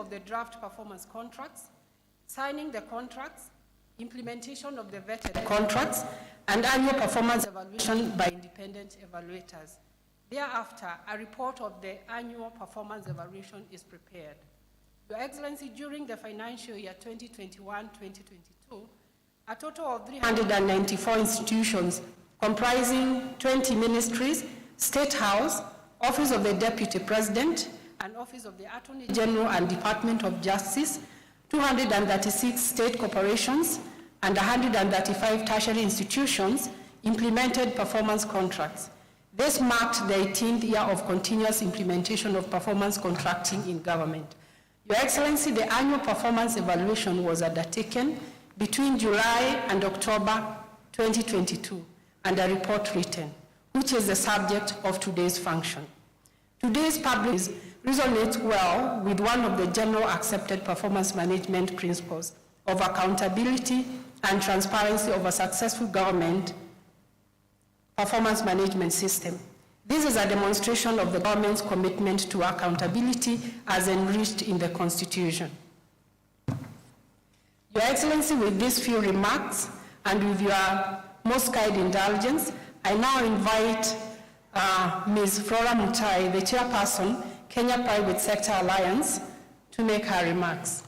of the draft performance contracts, signing the contracts, implementation of the vetted contracts, and annual performance evaluation by independent evaluators. Thereafter, a report of the annual performance evaluation is prepared. Your Excellency, during the financial year 2021-2022, a total of 394 institutions comprising 20 ministries, State House, Office of the Deputy President, and Office of the Attorney General and Department of Justice, 236 state corporations, and 135 tertiary institutions implemented performance contracts. This marked the 18th year of continuous implementation of performance contracting in government. Your Excellency, the annual performance evaluation was undertaken between July and October 2022, and a report written, which is the subject of today's function. Today's public resonates well with one of the general accepted performance management principles of accountability and transparency of a successful government performance management system. This is a demonstration of the government's commitment to accountability as enriched in the Constitution. Your Excellency, with these few remarks and with your most kind indulgence, I now invite Ms. Flora Mutai, the chairperson, Kenya Private Sector Alliance, to make her remarks.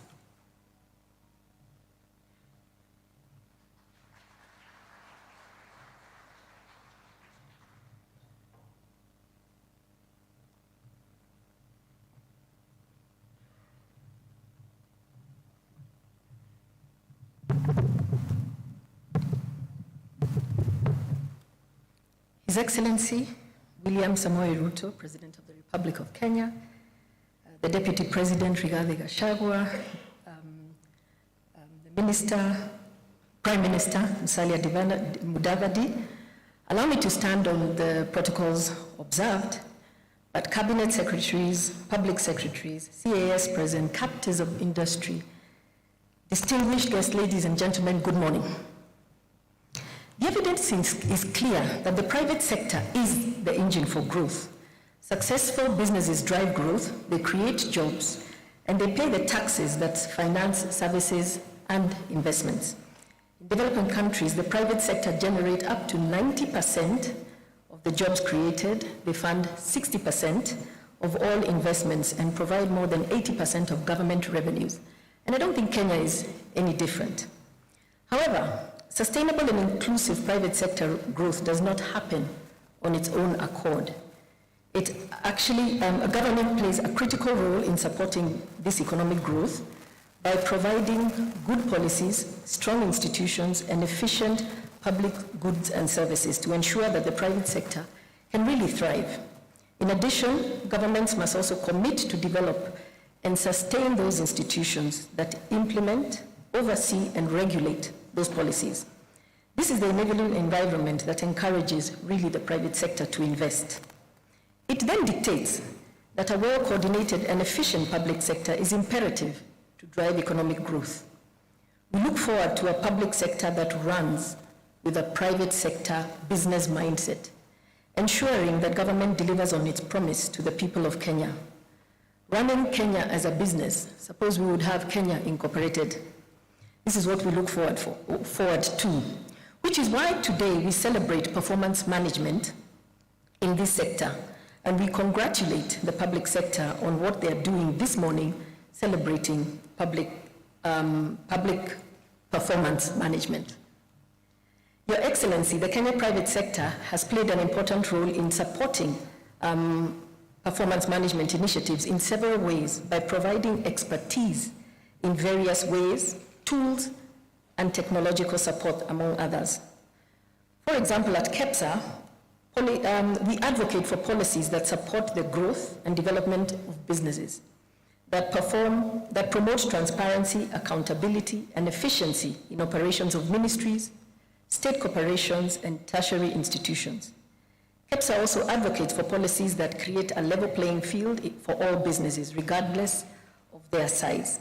His Excellency William Samoei Ruto, President of the Republic of Kenya, the Deputy President Rigathi Gachagua, the Prime Minister Musalia Mudavadi. Allow me to stand on the protocols observed, but Cabinet Secretaries, Public Secretaries, CAS President, captains of industry, distinguished guests, ladies and gentlemen, good morning. The evidence is clear that the private sector is the engine for growth. Successful businesses drive growth, they create jobs, and they pay the taxes that finance services and investments. In developing countries, the private sector generates up to 90% of the jobs created. They fund 60% of all investments and provide more than 80% of government revenues. And I don't think Kenya is any different. However, sustainable and inclusive private sector growth does not happen on its own accord. It actually, a government plays a critical role in supporting this economic growth by providing good policies, strong institutions, and efficient public goods and services to ensure that the private sector can really thrive. In addition, governments must also commit to develop and sustain those institutions that implement, oversee, and regulate those policies. This is the enabling environment that encourages really the private sector to invest. It then dictates that a well-coordinated and efficient public sector is imperative to drive economic growth. We look forward to a public sector that runs with a private sector business mindset, ensuring that government delivers on its promise to the people of Kenya. Running Kenya as a business, suppose we would have Kenya Incorporated. This is what we look forward to, which is why today we celebrate performance management in this sector, and we congratulate the public sector on what they're doing this morning, celebrating public performance management. Your Excellency, the Kenya private sector has played an important role in supporting performance management initiatives in several ways by providing expertise in various ways, tools, and technological support, among others. For example, at KEPSA, we advocate for policies that support the growth and development of businesses, that promote transparency, accountability, and efficiency in operations of ministries, state corporations, and tertiary institutions. KEPSA also advocates for policies that create a level playing field for all businesses, regardless of their size.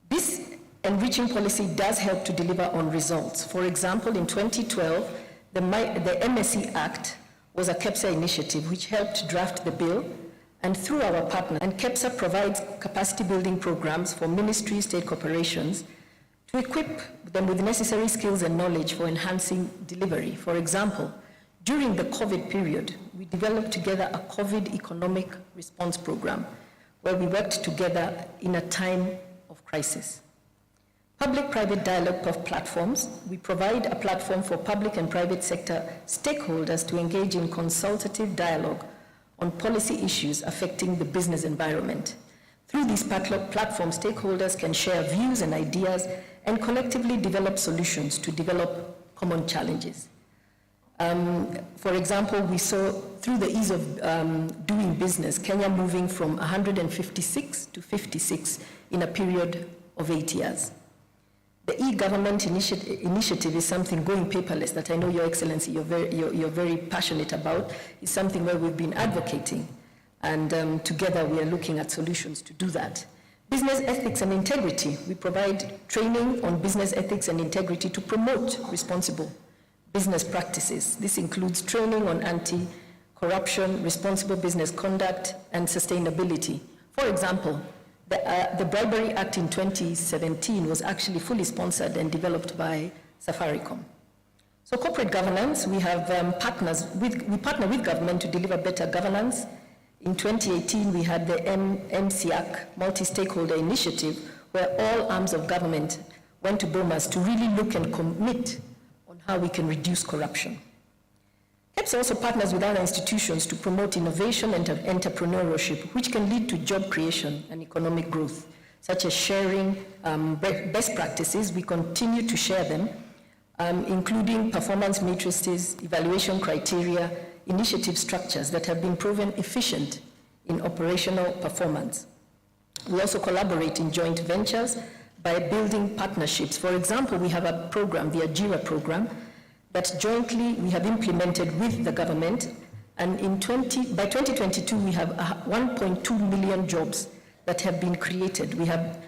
This enriching policy does help to deliver on results. For example, in 2012, the MSE Act was a KEPSA initiative which helped draft the bill and through our partner. And KEPSA provides capacity building programs for ministries, state corporations, to equip them with necessary skills and knowledge for enhancing delivery. For example, during the COVID period, we developed together a COVID economic response program where we worked together in a time of crisis. Public-private dialogue of platforms. We provide a platform for public and private sector stakeholders to engage in consultative dialogue on policy issues affecting the business environment. Through these platforms, stakeholders can share views and ideas and collectively develop solutions to develop common challenges. For example, we saw through the ease of doing business, Kenya moving from 156 to 56 in a period of 8 years. The e-government initiative is something going paperless that I know, Your Excellency, you're very passionate about. It's something where we've been advocating, and together we are looking at solutions to do that. Business ethics and integrity. We provide training on business ethics and integrity to promote responsible business practices. This includes training on anti-corruption, responsible business conduct, and sustainability. For example, the Bribery Act in 2017 was actually fully sponsored and developed by Safaricom. So corporate governance, we have we partner with government to deliver better governance. In 2018, we had the MCAC, Multi-Stakeholder Initiative, where all arms of government went to Bomas to really look and commit on how we can reduce corruption. KEPSA also partners with other institutions to promote innovation and entrepreneurship, which can lead to job creation and economic growth, such as sharing best practices. We continue to share them, including performance matrices, evaluation criteria, initiative structures that have been proven efficient in operational performance. We also collaborate in joint ventures by building partnerships. For example, we have a program, the Ajira program, that jointly we have implemented with the government, and by 2022 we have 1.2 million jobs that have been created. We have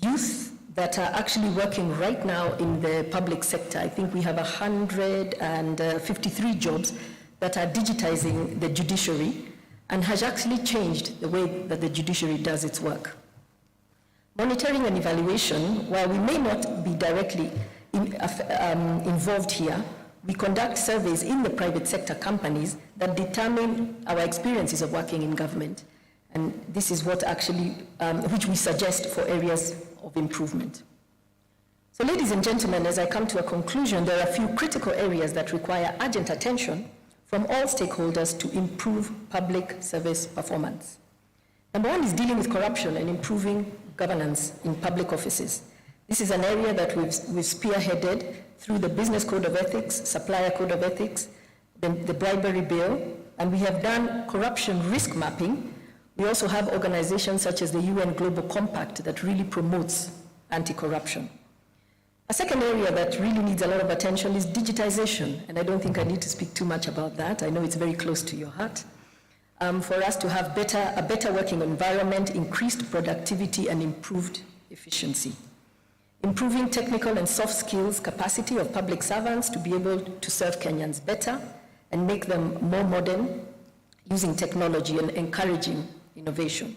youth that are actually working right now in the public sector. I think we have 153 jobs that are digitizing the judiciary and has actually changed the way that the judiciary does its work. Monitoring and evaluation, while we may not be directly involved here, we conduct surveys in the private sector companies that determine our experiences of working in government. And this is what actually, which we suggest for areas of improvement. So ladies and gentlemen, as I come to a conclusion, there are a few critical areas that require urgent attention from all stakeholders to improve public service performance. Number one is dealing with corruption and improving governance in public offices. This is an area that we've spearheaded through the Business Code of Ethics, Supplier Code of Ethics, the Bribery Bill, and we have done corruption risk mapping. We also have organizations such as the UN Global Compact that really promotes anti-corruption. A second area that really needs a lot of attention is digitization, and I don't think I need to speak too much about that. I know it's very close to your heart. For us to have a better working environment, increased productivity, and improved efficiency. Improving technical and soft skills capacity of public servants to be able to serve Kenyans better and make them more modern using technology and encouraging innovation.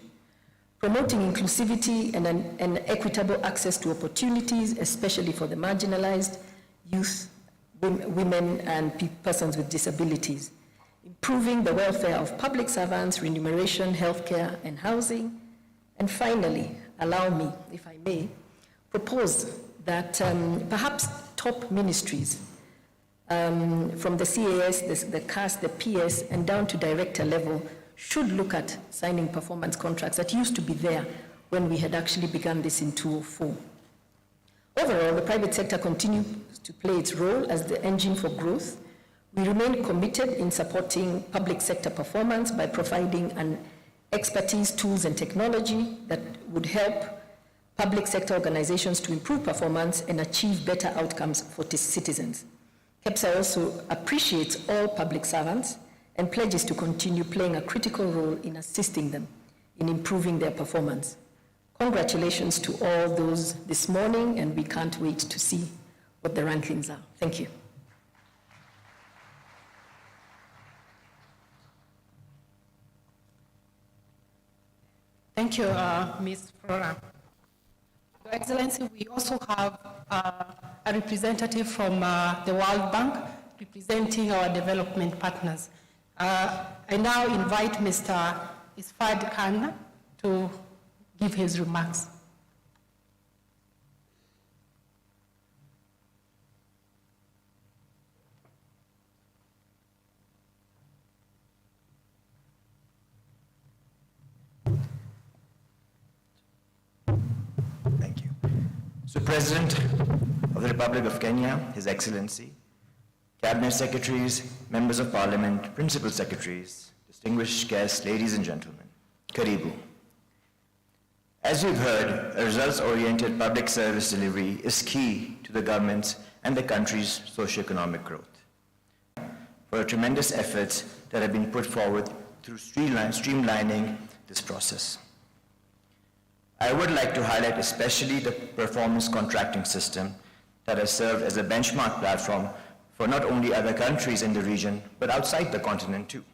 Promoting inclusivity and equitable access to opportunities, especially for the marginalized, youth, women, and persons with disabilities. Improving the welfare of public servants, remuneration, healthcare, and housing. And finally, allow me, if I may, propose that perhaps top ministries from the CAS, the CAS, the PS, and down to director level should look at signing performance contracts that used to be there when we had actually begun this in 2004. Overall, the private sector continues to play its role as the engine for growth. We remain committed in supporting public sector performance by providing an expertise, tools, and technology that would help public sector organizations to improve performance and achieve better outcomes for citizens. KEPSA also appreciates all public servants and pledges to continue playing a critical role in assisting them in improving their performance. Congratulations to all those this morning, and we can't wait to see what the rankings are. Thank you. Thank you, Ms. Flora. Your Excellency, we also have a representative from the World Bank representing our development partners. I now invite Mr. Isfad Khan to give his remarks. Thank you. So, President of the Republic of Kenya, His Excellency, Cabinet Secretaries, Members of Parliament, Principal Secretaries, distinguished guests, ladies and gentlemen, Karibu. As you've heard, a results-oriented public service delivery is key to the government's and the country's socio-economic growth. For tremendous efforts that have been put forward through streamlining this process. I would like to highlight especially the performance contracting system that has served as a benchmark platform for not only other countries in the region, but outside the continent too.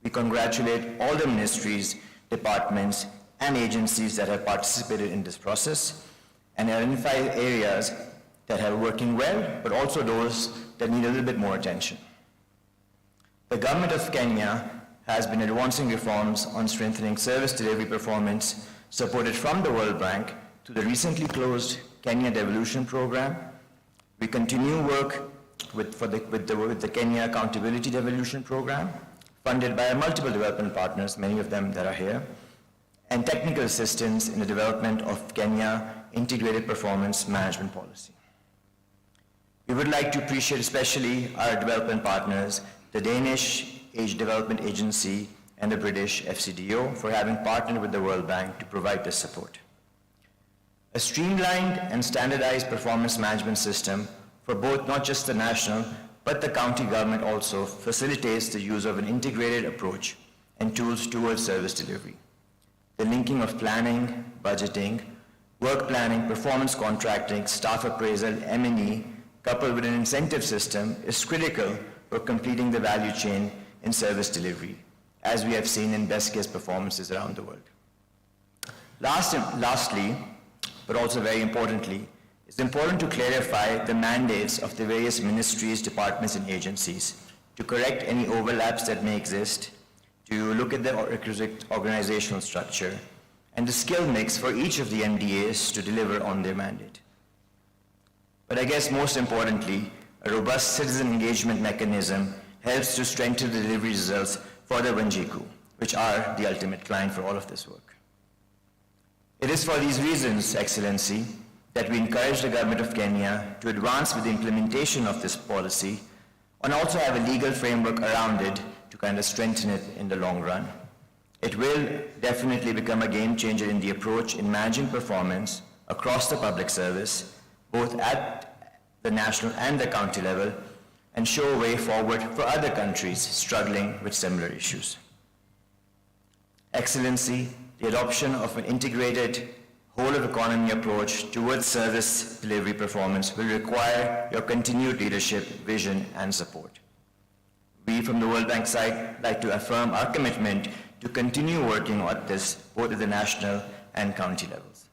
We congratulate all the ministries, departments, and agencies that have participated in this process and identify areas that are working well, but also those that need a little bit more attention. The government of Kenya has been advancing reforms on strengthening service delivery performance supported from the World Bank to the recently closed Kenya Evaluation program. We continue work with the Kenya Accountability Devolution program, funded by multiple development partners, many of them that are here, and technical assistance in the development of Kenya Integrated Performance Management Policy. We would like to appreciate especially our development partners, the Danish Age Development Agency and the British FCDO for having partnered with the World Bank to provide this support. A streamlined and standardized performance management system for both not just the national, but the county government also facilitates the use of an integrated approach and tools towards service delivery. The linking of planning, budgeting, work planning, performance contracting, staff appraisal, M&E, coupled with an incentive system is critical for completing the value chain in service delivery, as we have seen in best case performances around the world. Lastly, but also very importantly, it's important to clarify the mandates of the various ministries, departments, and agencies to correct any overlaps that may exist, to look at the requisite organizational structure, and the skill mix for each of the MDAs to deliver on their mandate. But I guess most importantly, a robust citizen engagement mechanism helps to strengthen the delivery results for the Wanjiku, which are the ultimate client for all of this work. It is for these reasons, Excellency, that we encourage the government of Kenya to advance with the implementation of this policy and also have a legal framework around it to kind of strengthen it in the long run. It will definitely become a game changer in the approach in managing performance across the public service, both at the national and the county level, and show a way forward for other countries struggling with similar issues. Excellency, the adoption of an integrated whole-of-economy approach towards service delivery performance will require your continued leadership, vision, and support. We from the World Bank side like to affirm our commitment to continue working on this both at the national and county levels.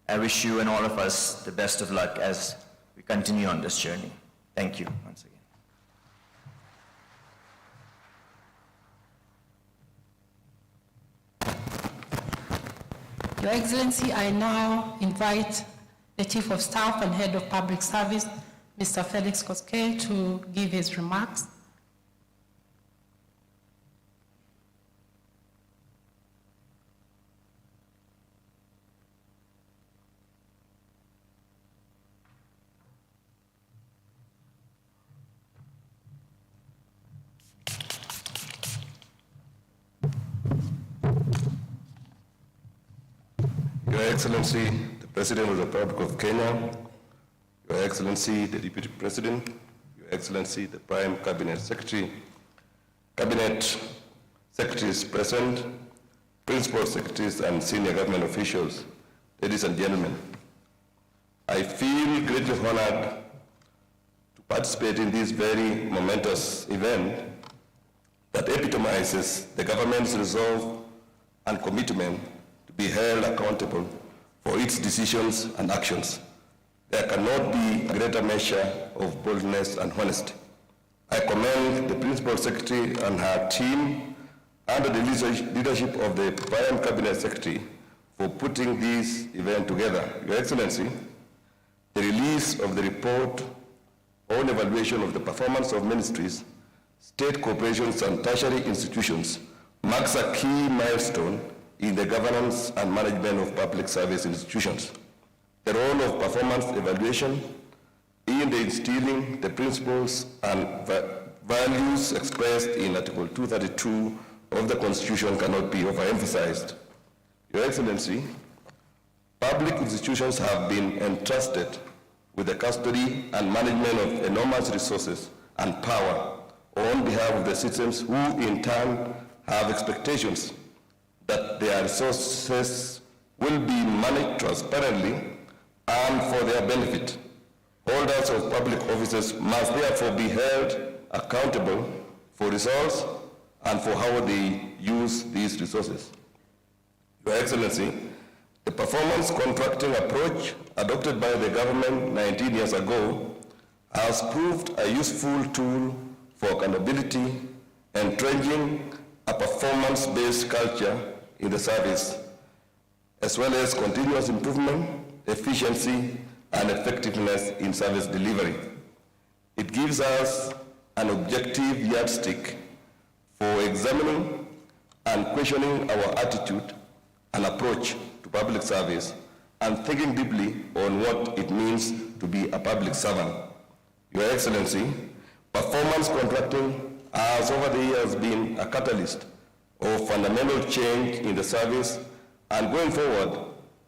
I wish you and all of us the best of luck as we continue on this journey. Thank you once again. Your Excellency, I now invite the Chief of Staff and Head of Public Service, Mr. Felix Koskei, to give his remarks. Your Excellency, the President of the Republic of Kenya, Your Excellency, the Deputy President, Your Excellency, the Prime Cabinet Secretary, Cabinet Secretaries present, Principal Secretaries and senior government officials, ladies and gentlemen, I feel greatly honored to participate in this very momentous event that epitomizes the government's resolve and commitment to be held accountable for its decisions and actions. There cannot be a greater measure of boldness and honesty. I commend the Principal Secretary and her team under the leadership of the Prime Cabinet Secretary for putting this event together. Your Excellency, the release of the report on evaluation of the performance of ministries, state corporations and tertiary institutions marks a key milestone in the governance and management of public service institutions. The role of performance evaluation in the instilling the principles and values expressed in Article 232 of the Constitution cannot be overemphasized. Your Excellency, public institutions have been entrusted with the custody and management of enormous resources and power on behalf of the citizens who in turn have expectations that their resources will be managed transparently and for their benefit. Holders of public offices must therefore be held accountable for results and for how they use these resources. Your Excellency, the performance contracting approach adopted by the government 19 years ago has proved a useful tool for accountability, entrenching a performance-based culture in the service, as well as continuous improvement, efficiency, and effectiveness in service delivery. It gives us an objective yardstick for examining and questioning our attitude and approach to public service and thinking deeply on what it means to be a public servant. Your Excellency, performance contracting has over the years been a catalyst of fundamental change in the service, and going forward,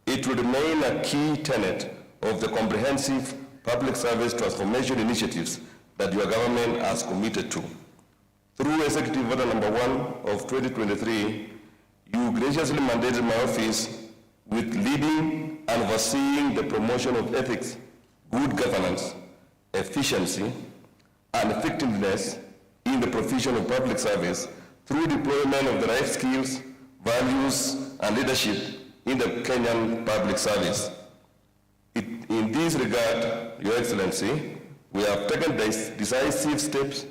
it will remain a key tenet of the comprehensive public service transformation initiatives that your government has committed to. Through Executive Order Number 1 of 2023, you graciously mandated my office with leading and overseeing the promotion of ethics, good governance, efficiency, and effectiveness in the provision of public service through deployment of the right skills, values, and leadership in the Kenyan public service. In this regard, Your Excellency, we have taken decisive steps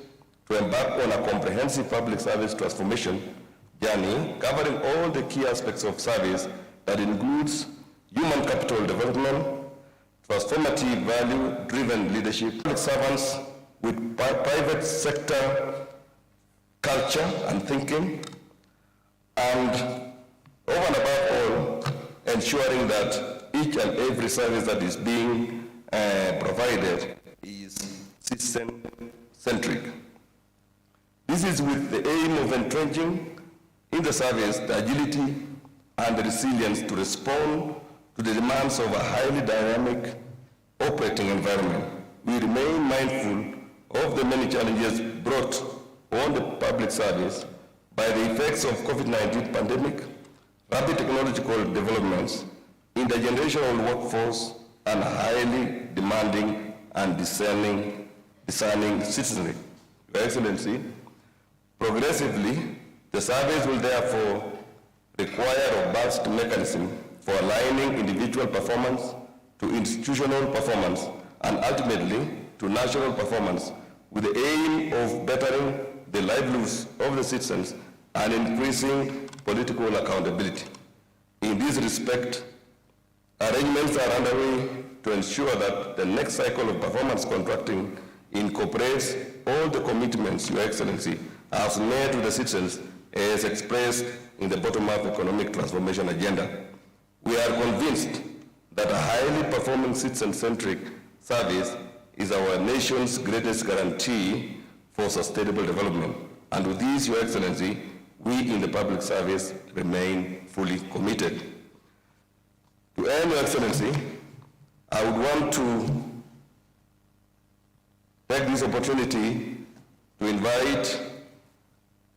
to embark on a comprehensive public service transformation journey covering all the key aspects of service that includes human capital development, transformative value-driven leadership, public servants with private sector culture and thinking, and over and above all, ensuring that each and every service that is being provided is citizen-centric. This is with the aim of entrenching in the service the agility and the resilience to respond to the demands of a highly dynamic operating environment. We remain mindful of the many challenges brought on the public service by the effects of COVID-19 pandemic, rapid technological developments, intergenerational workforce, and highly demanding and discerning citizenry. Your Excellency, progressively, the service will therefore require a robust mechanism for aligning individual performance to institutional performance and ultimately to national performance with the aim of bettering the livelihoods of the citizens and increasing political accountability. In this respect, arrangements are underway to ensure that the next cycle of performance contracting incorporates all the commitments Your Excellency has made to the citizens as expressed in the bottom-up economic transformation agenda. We are convinced that a highly performing citizen-centric service is our nation's greatest guarantee for sustainable development. And with this, Your Excellency, we in the public service remain fully committed. To end, Your Excellency, I would want to take this opportunity to invite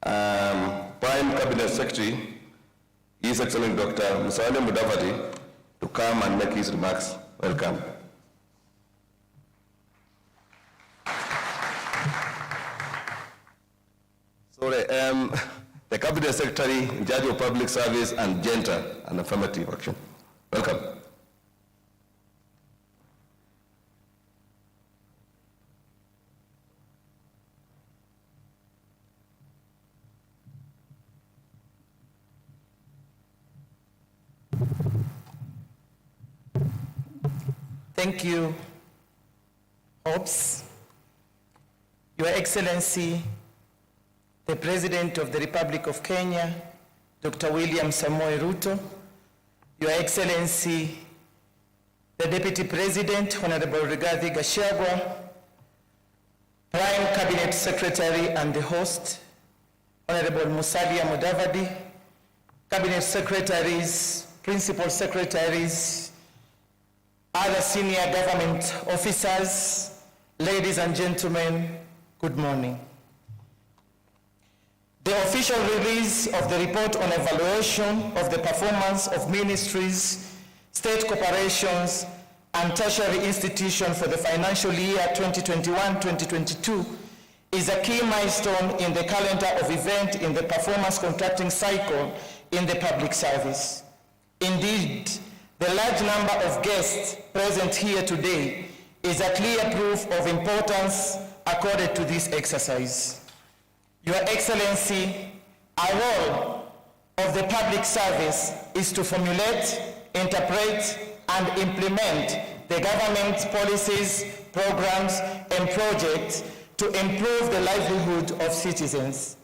Prime Cabinet Secretary, His Excellency Dr. Musalia Mudavadi, to come and make his remarks. Welcome. Sorry, the Cabinet Secretary in charge of Public Service and Gender and Affirmative Action. Welcome. Thank you, Hobbs. Your Excellency, the President of the Republic of Kenya, Dr. William Samoei Ruto, Your Excellency, the Deputy President, Honorable Rigathi Gachagua, Prime Cabinet Secretary and the host, Honorable Musalia Mudavadi, Cabinet Secretaries, Principal Secretaries, other senior government officers, ladies and gentlemen, good morning. The official release of the report on evaluation of the performance of ministries, state corporations, and tertiary institutions for the financial year 2021-2022 is a key milestone in the calendar of events in the performance contracting cycle in the public service. Indeed, the large number of guests present here today is a clear proof of importance accorded to this exercise. Your Excellency, our role of the public service is to formulate, interpret, and implement the government's policies, programs, and projects to improve the livelihood of citizens.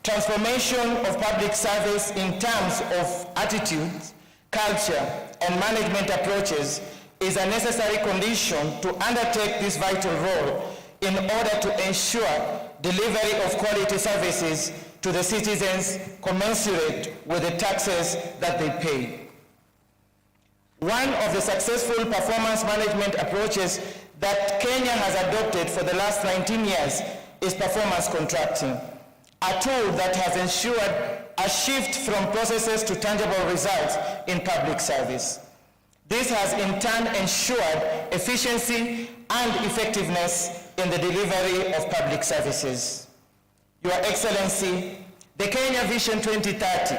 Transformation of public service in terms of attitudes, culture, and management approaches is a necessary condition to undertake this vital role in order to ensure delivery of quality services to the citizens commensurate with the taxes that they pay. One of the successful performance management approaches that Kenya has adopted for the last 19 years is performance contracting, a tool that has ensured a shift from processes to tangible results in public service. This has in turn ensured efficiency and effectiveness in the delivery of public services. Your Excellency, the Kenya Vision 2030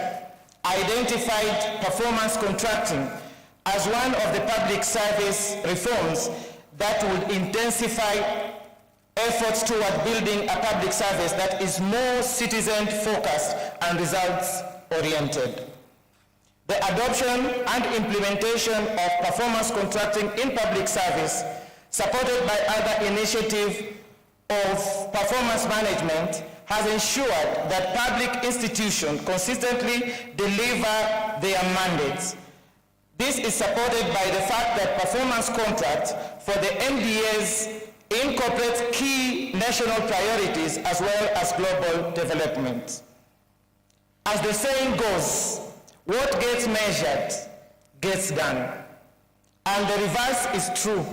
identified performance contracting as one of the public service reforms that would intensify efforts toward building a public service that is more citizen-focused and results-oriented. The adoption and implementation of performance contracting in public service, supported by other initiatives of performance management, has ensured that public institutions consistently deliver their mandates. This is supported by the fact that performance contracts for the MDAs incorporate key national priorities as well as global development. As the saying goes, what gets measured gets done. And the reverse is true.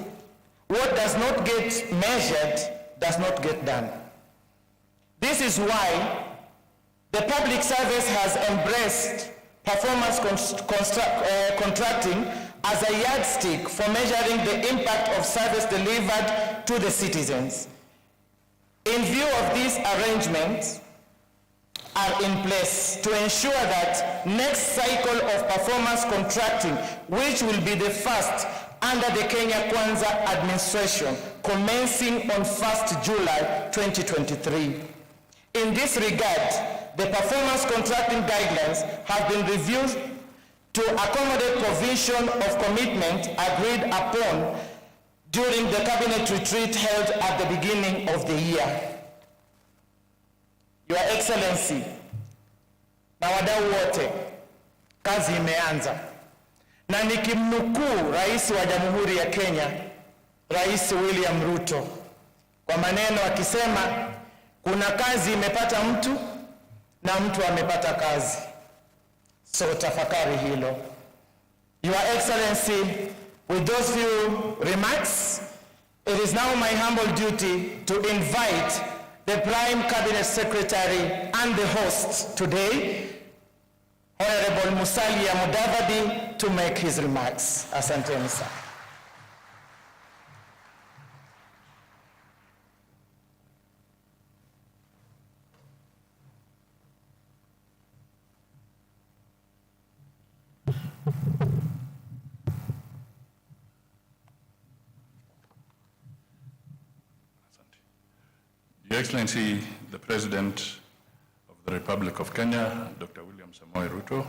What does not get measured does not get done. This is why the public service has embraced performance contracting as a yardstick for measuring the impact of service delivered to the citizens. In view of these arrangements are in place to ensure that next cycle of performance contracting, which will be the first under the Kenya Kwanza administration, commencing on 1st July 2023. In this regard, the performance contracting guidelines have been reviewed to accommodate provision of commitment agreed upon during the cabinet retreat held at the beginning of the year. Your Excellency, na wadau wote, kazi imeanza. Na nikimnukuu Rais wa Jamhuri ya Kenya, Rais William Ruto, kwa maneno akisema, kuna kazi imepata mtu na mtu amepata kazi. So tafakari hilo. Your Excellency, with those few remarks, it is now my humble duty to invite the Prime Cabinet Secretary and the host today, Honorable Musalia Mudavadi, to make his remarks. Asanteni sana. Excellency, the President of the Republic of Kenya, Dr. William Samoei Ruto,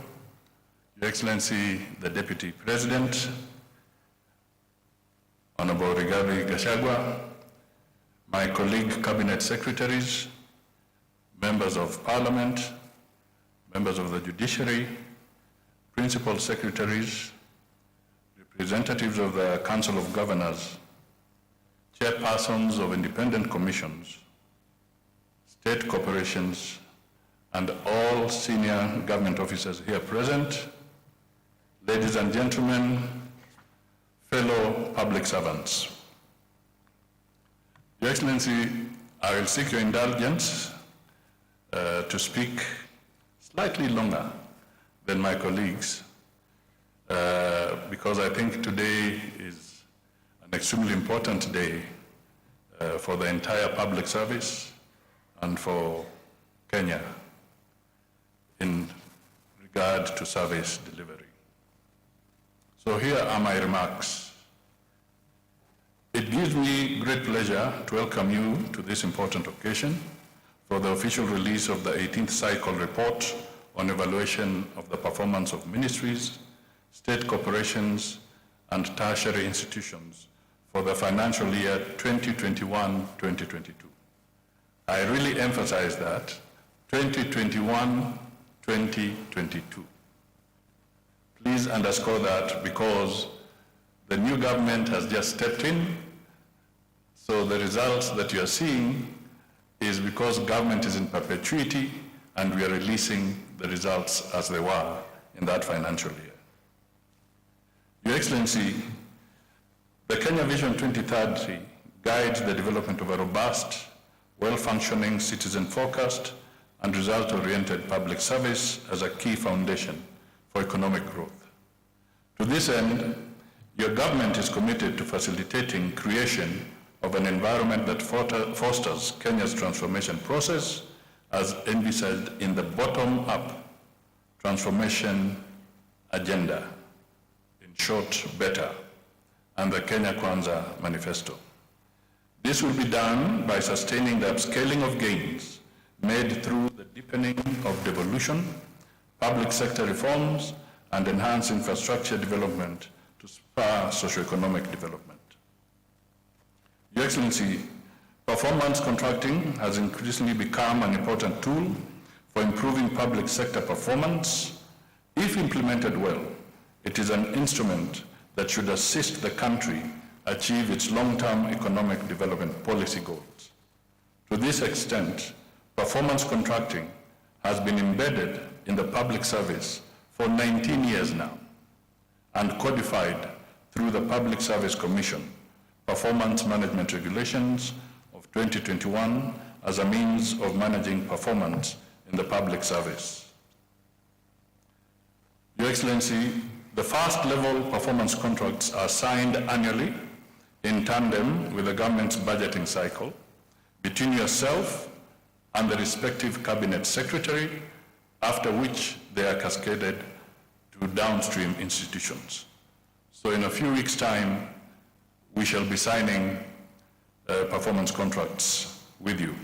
Your Excellency, the Deputy President, Honorable Rigathi Gachagua, my colleague Cabinet Secretaries, Members of Parliament, Members of the Judiciary, Principal Secretaries, representatives of the Council of Governors, chairpersons of independent commissions, state corporations, and all senior government officers here present, ladies and gentlemen, fellow public servants. Your Excellency, I will seek your indulgence to speak slightly longer than my colleagues because I think today is an extremely important day for the entire public service and for Kenya in regard to service delivery. So here are my remarks. It gives me great pleasure to welcome you to this important occasion for the official release of the 18th cycle report on evaluation of the performance of ministries, state corporations, and tertiary institutions for the financial year 2021-2022. I really emphasize that, 2021-2022. Please underscore that because the new government has just stepped in, so the results that you are seeing is because government is in perpetuity and we are releasing the results as they were in that financial year. Your Excellency, the Kenya Vision 2030 guides the development of a robust, well-functioning, citizen-focused, and result-oriented public service as a key foundation for economic growth. To this end, your government is committed to facilitating creation of an environment that fosters Kenya's transformation process as envisaged in the bottom-up transformation agenda, in short, BETTER, and the Kenya Kwanza Manifesto. This will be done by sustaining the upscaling of gains made through the deepening of devolution, public sector reforms, and enhanced infrastructure development to spur socioeconomic development. Your Excellency, performance contracting has increasingly become an important tool for improving public sector performance. If implemented well, it is an instrument that should assist the country achieve its long-term economic development policy goals. To this extent, performance contracting has been embedded in the public service for 19 years now and codified through the Public Service Commission Performance Management Regulations of 2021 as a means of managing performance in the public service. Your Excellency, the first level performance contracts are signed annually in tandem with the government's budgeting cycle between yourself and the respective cabinet secretary, after which they are cascaded to downstream institutions. So in a few weeks' time, we shall be signing performance contracts with you.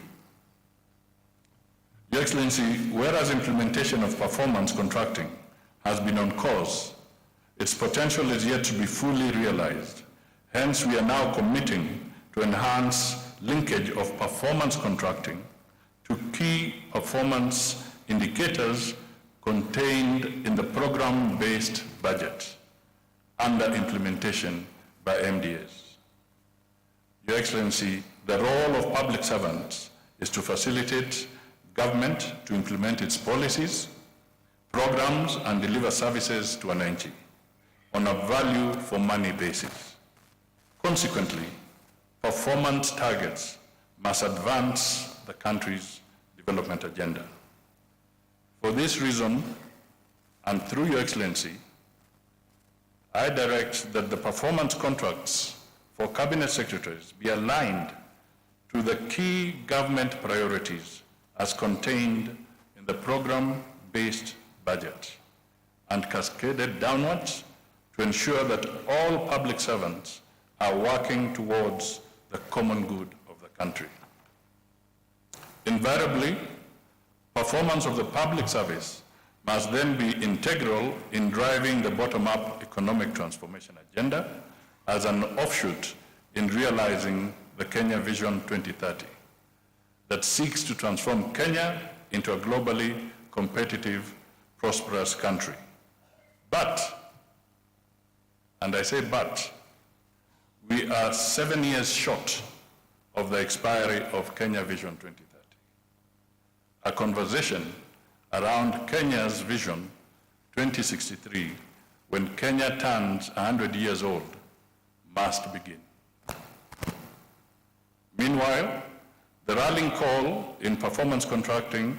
Your Excellency, whereas implementation of performance contracting has been on course, its potential is yet to be fully realized. Hence, we are now committing to enhance linkage of performance contracting to key performance indicators contained in the program-based budget under implementation by MDAs. Your Excellency, the role of public servants is to facilitate government to implement its policies, programs, and deliver services to wananchi on a value-for-money basis. Consequently, performance targets must advance the country's development agenda. For this reason, and through Your Excellency, I direct that the performance contracts for cabinet secretaries be aligned to the key government priorities as contained in the program-based budget and cascaded downwards to ensure that all public servants are working towards the common good of the country. Invariably, performance of the public service must then be integral in driving the bottom-up economic transformation agenda as an offshoot in realizing the Kenya Vision 2030 that seeks to transform Kenya into a globally competitive, prosperous country. But, and I say but, we are 7 years short of the expiry of Kenya Vision 2030. A conversation around Kenya's Vision 2063, when Kenya turns 100 years old, must begin. Meanwhile, the rallying call in performance contracting,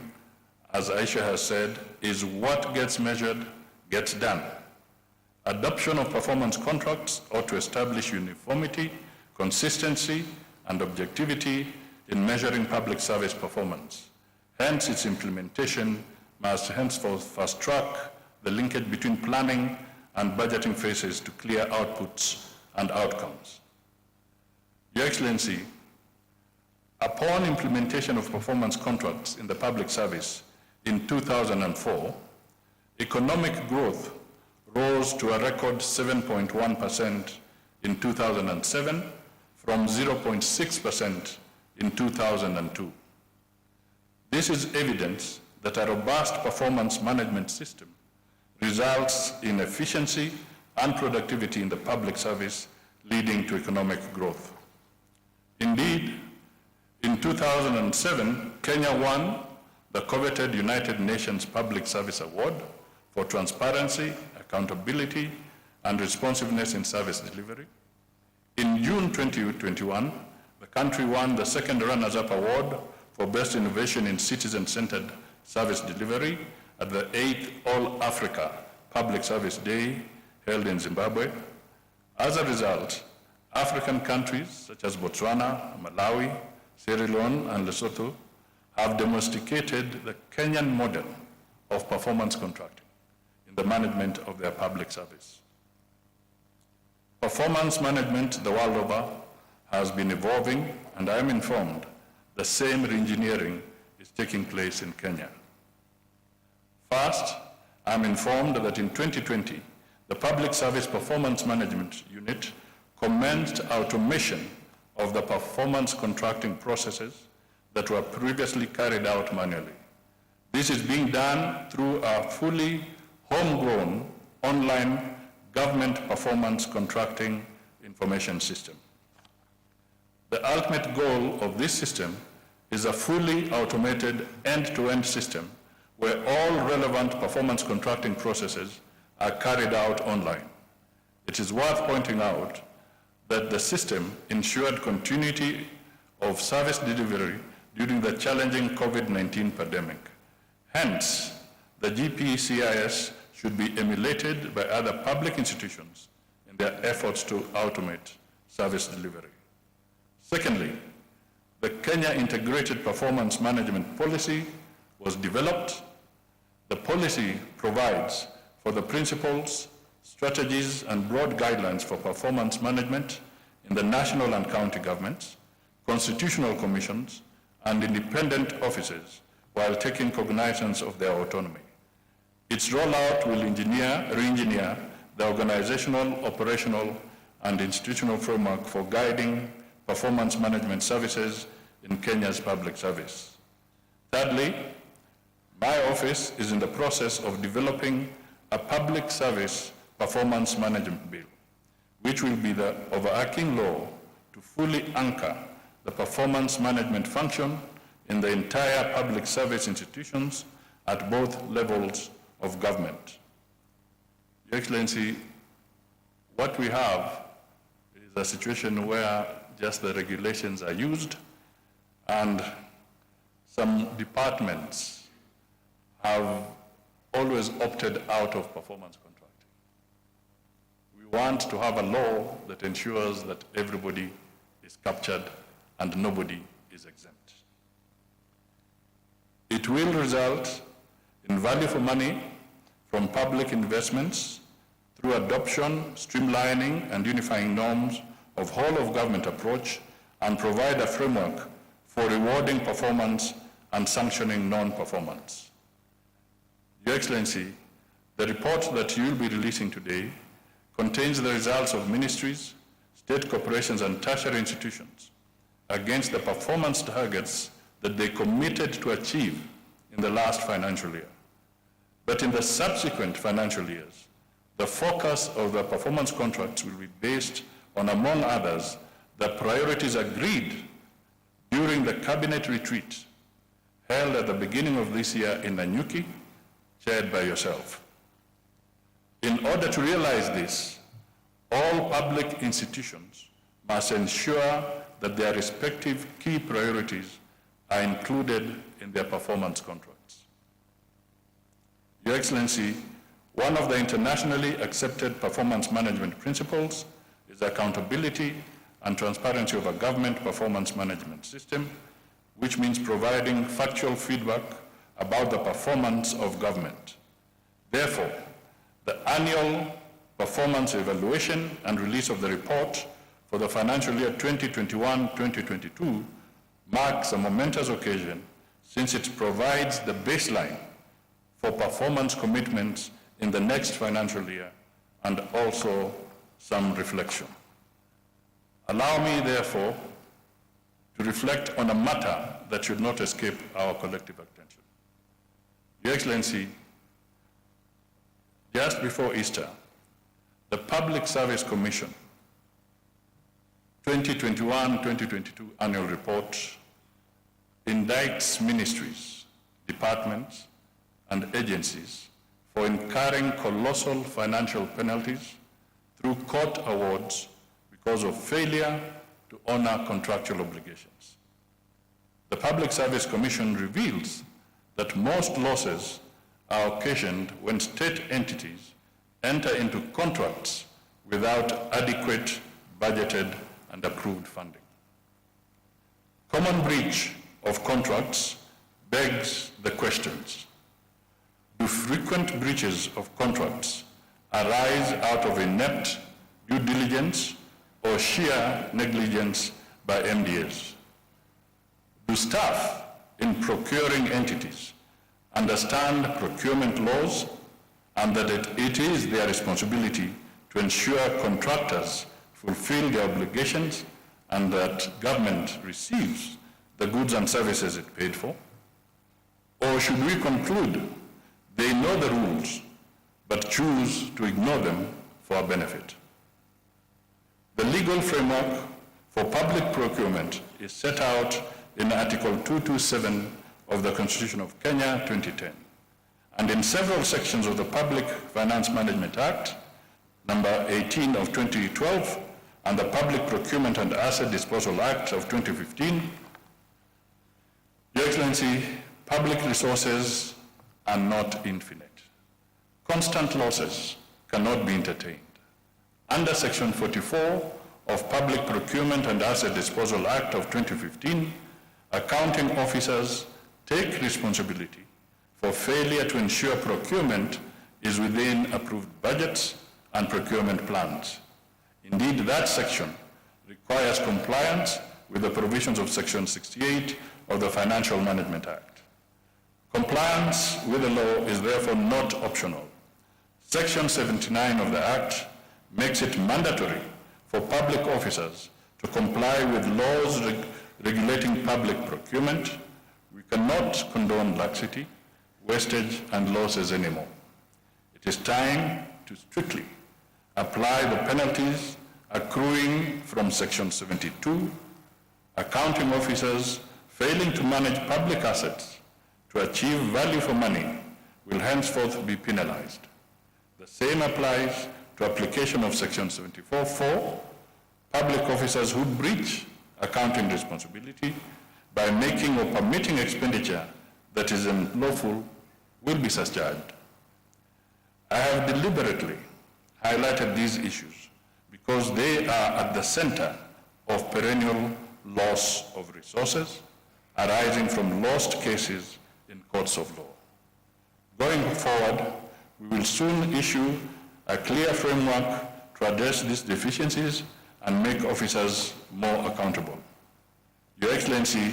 as Aisha has said, is what gets measured, gets done. Adoption of performance contracts ought to establish uniformity, consistency, and objectivity in measuring public service performance. Hence, its implementation must henceforth fast-track the linkage between planning and budgeting phases to clear outputs and outcomes. Your Excellency, upon implementation of performance contracts in the public service in 2004, economic growth rose to a record 7.1% in 2007 from 0.6% in 2002. This is evidence that a robust performance management system results in efficiency and productivity in the public service, leading to economic growth. Indeed, in 2007, Kenya won the coveted United Nations Public Service Award for transparency, accountability, and responsiveness in service delivery. In June 2021, the country won the second runners-up award for Best Innovation in Citizen-Centered Service Delivery at the 8th All-Africa Public Service Day held in Zimbabwe. As a result, African countries such as Botswana, Malawi, Sierra Leone, and Lesotho have domesticated the Kenyan model of performance contracting in the management of their public service. Performance management the world over has been evolving, and I am informed the same re-engineering is taking place in Kenya. First, I am informed that in 2020, the Public Service Performance Management Unit commenced automation of the performance contracting processes that were previously carried out manually. This is being done through a fully homegrown online government performance contracting information system. The ultimate goal of this system is a fully automated end-to-end system where all relevant performance contracting processes are carried out online. It is worth pointing out that the system ensured continuity of service delivery during the challenging COVID-19 pandemic. Hence, the GPCIS should be emulated by other public institutions in their efforts to automate service delivery. Secondly, the Kenya Integrated Performance Management Policy was developed. The policy provides for the principles, strategies, and broad guidelines for performance management in the national and county governments, constitutional commissions, and independent offices while taking cognizance of their autonomy. Its rollout will re-engineer the organizational, operational, and institutional framework for guiding performance management services in Kenya's public service. Thirdly, my office is in the process of developing a public service performance management bill, which will be the overarching law to fully anchor the performance management function in the entire public service institutions at both levels of government. Your Excellency, what we have is a situation where just the regulations are used and some departments have always opted out of performance contracting. We want to have a law that ensures that everybody is captured and nobody is exempt. It will result in value for money from public investments through adoption, streamlining, and unifying norms of whole-of-government approach, and provide a framework for rewarding performance and sanctioning non-performance. Your Excellency, the report that you will be releasing today contains the results of ministries, state corporations, and tertiary institutions against the performance targets that they committed to achieve in the last financial year. But in the subsequent financial years, the focus of the performance contracts will be based on, among others, the priorities agreed during the cabinet retreat held at the beginning of this year in Nanyuki, chaired by yourself. In order to realize this, all public institutions must ensure that their respective key priorities are included in their performance contracts. Your Excellency, one of the internationally accepted performance management principles is accountability and transparency of a government performance management system, which means providing factual feedback about the performance of government. Therefore, the annual performance evaluation and release of the report for the financial year 2021-2022 marks a momentous occasion since it provides the baseline for performance commitments in the next financial year and also some reflection. Allow me, therefore, to reflect on a matter that should not escape our collective attention. Your Excellency, just before Easter, the Public Service Commission 2021-2022 annual report indicts ministries, departments, and agencies for incurring colossal financial penalties through court awards because of failure to honor contractual obligations. The Public Service Commission reveals that most losses are occasioned when state entities enter into contracts without adequate budgeted and approved funding. Common breach of contracts begs the questions: do frequent breaches of contracts arise out of inept due diligence or sheer negligence by MDAs? Do staff in procuring entities understand procurement laws and that it is their responsibility to ensure contractors fulfill their obligations and that government receives the goods and services it paid for? Or should we conclude they know the rules but choose to ignore them for our benefit? The legal framework for public procurement is set out in Article 227 of the Constitution of Kenya 2010 and in several sections of the Public Finance Management Act, number 18 of 2012, and the Public Procurement and Asset Disposal Act of 2015. Your Excellency, public resources are not infinite. Constant losses cannot be entertained. Under Section 44 of Public Procurement and Asset Disposal Act of 2015, accounting officers take responsibility for failure to ensure procurement is within approved budgets and procurement plans. Indeed, that section requires compliance with the provisions of Section 68 of the Financial Management Act. Compliance with the law is therefore not optional. Section 79 of the Act makes it mandatory for public officers to comply with laws regulating public procurement. We cannot condone laxity, wastage, and losses anymore. It is time to strictly apply the penalties accruing from Section 72. Accounting officers failing to manage public assets to achieve value for money will henceforth be penalized. The same applies to application of Section 74(4). Public officers who breach accounting responsibility by making or permitting expenditure that is unlawful will be surcharged. I have deliberately highlighted these issues because they are at the center of perennial loss of resources arising from lost cases in courts of law. Going forward, we will soon issue a clear framework to address these deficiencies and make officers more accountable. Your Excellency,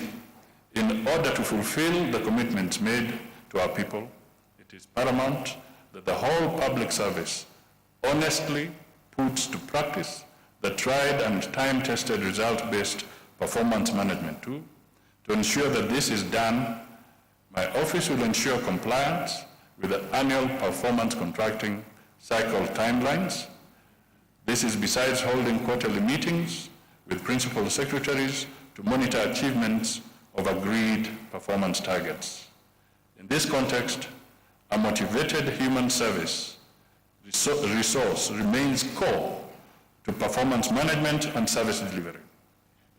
In order to fulfill the commitments made to our people, it is paramount that the whole public service honestly puts to practice the tried and time-tested result-based performance management tool. To ensure that this is done, my office will ensure compliance with the annual performance contracting cycle timelines. This is besides holding quarterly meetings with principal secretaries to monitor achievements of agreed performance targets. In this context, a motivated human service resource remains core to performance management and service delivery.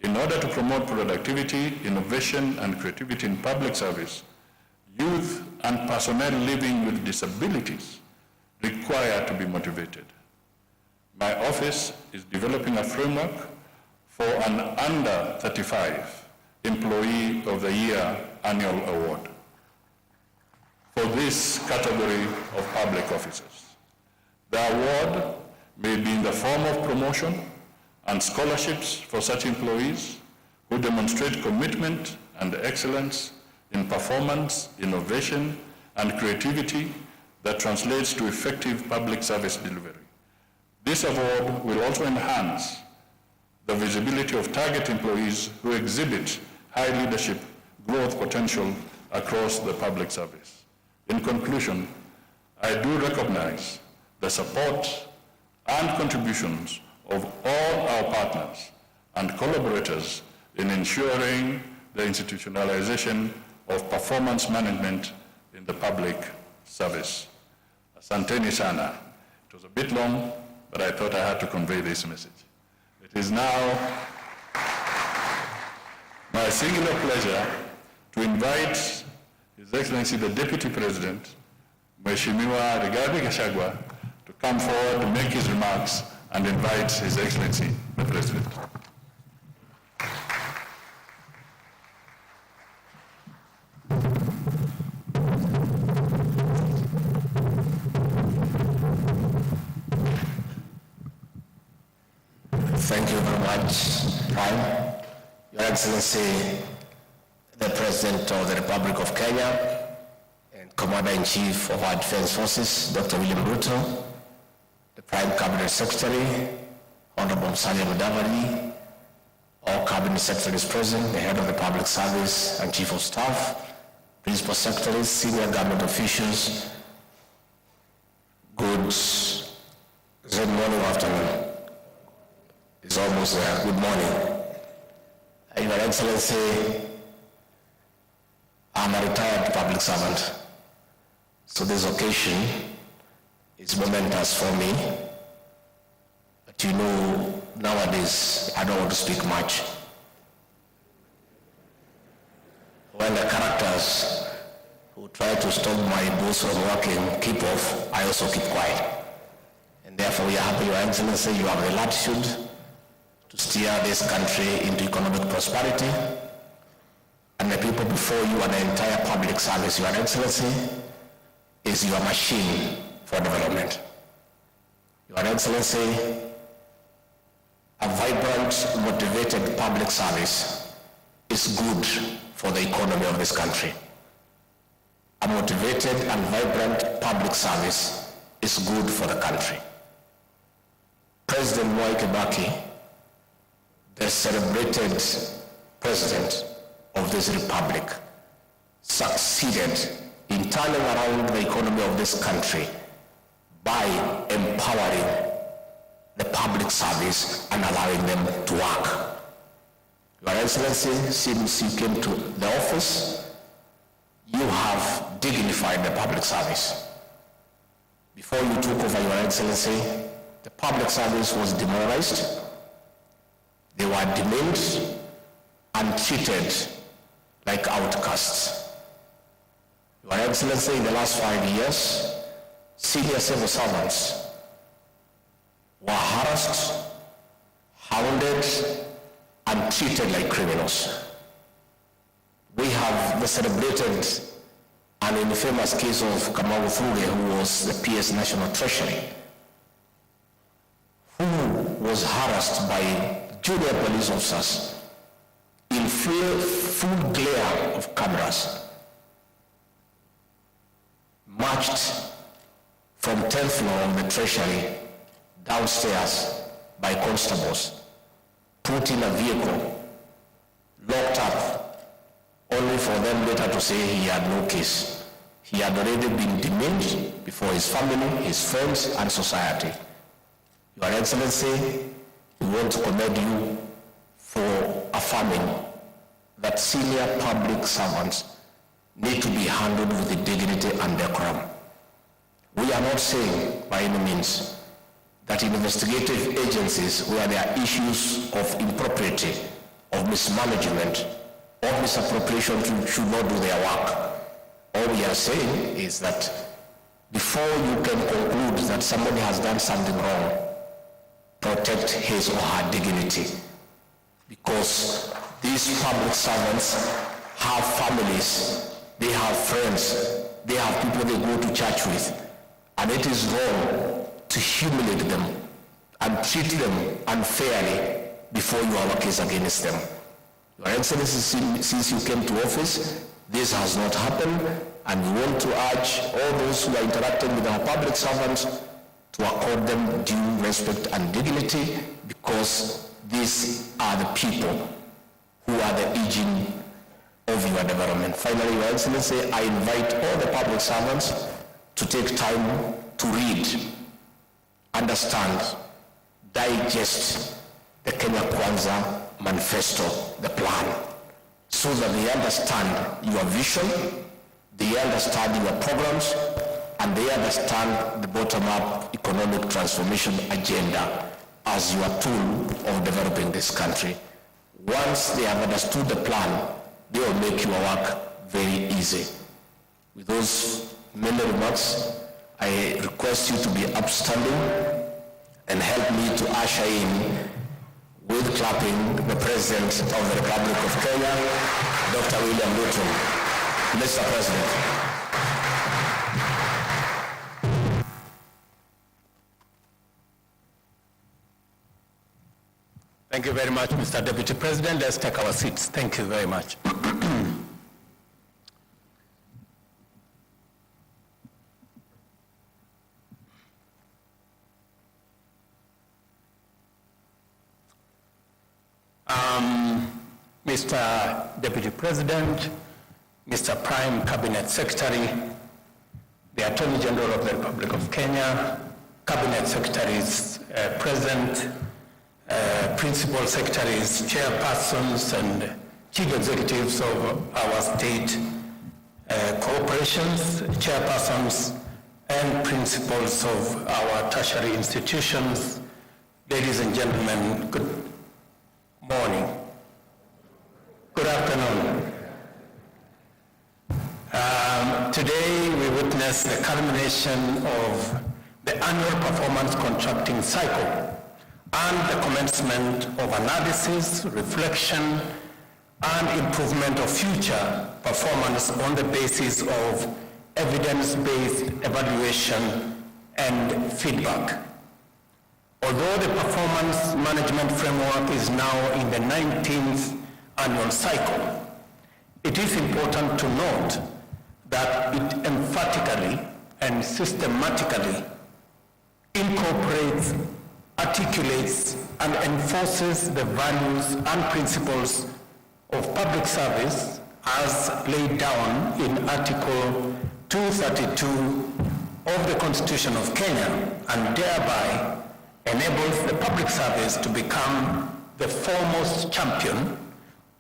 In order to promote productivity, innovation, and creativity in public service, youth and personnel living with disabilities require to be motivated. My office is developing a framework for an under 35 Employee of the Year annual award for this category of public officers. The award may be in the form of promotion and scholarships for such employees who demonstrate commitment and excellence in performance, innovation, and creativity that translates to effective public service delivery. This award will also enhance the visibility of target employees who exhibit high leadership growth potential across the public service. In conclusion, I do recognize the support and contributions of all our partners and collaborators in ensuring the institutionalization of performance management in the public service. Asanteni sana. It was a bit long, but I thought I had to convey this message. It is now my singular pleasure to invite His Excellency the Deputy President, Mheshimiwa Rigathi Gachagua, to come forward to make his remarks and invite His Excellency the President. Thank you very much, Prime. Your Excellency, the President of the Republic of Kenya and Commander-in-Chief of our Defense Forces, Dr. William Ruto, the Prime Cabinet Secretary, Honorable Musalia Mudavadi, all Cabinet Secretaries present, the Head of the Public Service and Chief of Staff, Principal Secretaries, senior government officials, good morning, afternoon. It's almost there. Good morning. Your Excellency, I'm a retired public servant, so this occasion is momentous for me. But you know, nowadays, I don't want to speak much. When the characters who try to stop my boss from working keep off, I also keep quiet. And therefore, we are happy, Your Excellency, you have the latitude to steer this country into economic prosperity, and the people before you and the entire public service, Your Excellency, is your machine for development. Your Excellency, a vibrant, motivated public service is good for the economy of this country. A motivated and vibrant public service is good for the country. President Mwai Kibaki, the celebrated president of this republic, succeeded in turning around the economy of this country by empowering the public service and allowing them to work. Your Excellency, since you came to the office, you have dignified the public service. Before you took over, Your Excellency, the public service was demoralized. They were demeaned and treated like outcasts. Your Excellency, in the last 5 years, senior civil servants were harassed, hounded, and treated like criminals. We have the celebrated and infamous case of Kamau Thuge, who was the PS National Treasury, who was harassed by junior police officers in full glare of cameras, marched from 10th floor of the Treasury downstairs by constables, put in a vehicle, locked up, only for them later to say he had no case. He had already been demeaned before his family, his friends, and society. Your Excellency, we want to commend you for affirming that senior public servants need to be handled with the dignity and decorum. We are not saying by any means that investigative agencies where there are issues of impropriety, of mismanagement, or misappropriation should not do their work. All we are saying is that before you can conclude that somebody has done something wrong, protect his or her dignity. Because these public servants have families, they have friends, they have people they go to church with, and it is wrong to humiliate them and treat them unfairly before you have a case against them. Your Excellency, since you came to office, this has not happened, and we want to urge all those who are interacting with our public servants to accord them due respect and dignity, because these are the people who are the engine of your development. Finally, Your Excellency, I invite all the public servants to take time to read, understand, digest the Kenya Kwanza manifesto, the plan, so that they understand your vision, they understand your programs, and they understand the bottom-up economic transformation agenda as your tool of developing this country. Once they have understood the plan, they will make your work very easy. With those many remarks, I request you to be upstanding and help me to usher in, with clapping, the President of the Republic of Kenya, Dr. William Ruto. Mr. President. Thank you very much, Mr. Deputy President. Let's take our seats. Thank you very much. Mr. Deputy President, Mr. Prime Cabinet Secretary, the Attorney General of the Republic of Kenya, Cabinet Secretaries present, Principal Secretaries, Chairpersons, and Chief Executives of our state corporations, Chairpersons, and Principals of our tertiary institutions. Ladies and gentlemen, good morning. Good afternoon. Today we witness the culmination of the annual performance contracting cycle and the commencement of analysis, reflection, and improvement of future performance on the basis of evidence-based evaluation and feedback. Although the performance management framework is now in the 19th annual cycle, it is important to note that it emphatically and systematically incorporates, articulates, and enforces the values and principles of public service as laid down in Article 232 of the Constitution of Kenya, and thereby enables the public service to become the foremost champion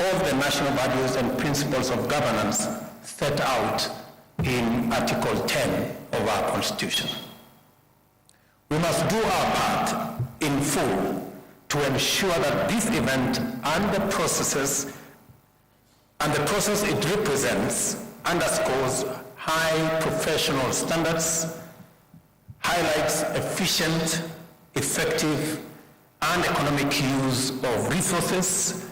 of the national values and principles of governance set out in Article 10 of our Constitution. We must do our part in full to ensure that this event and the process it represents underscores high professional standards, highlights efficient, effective, and economic use of resources,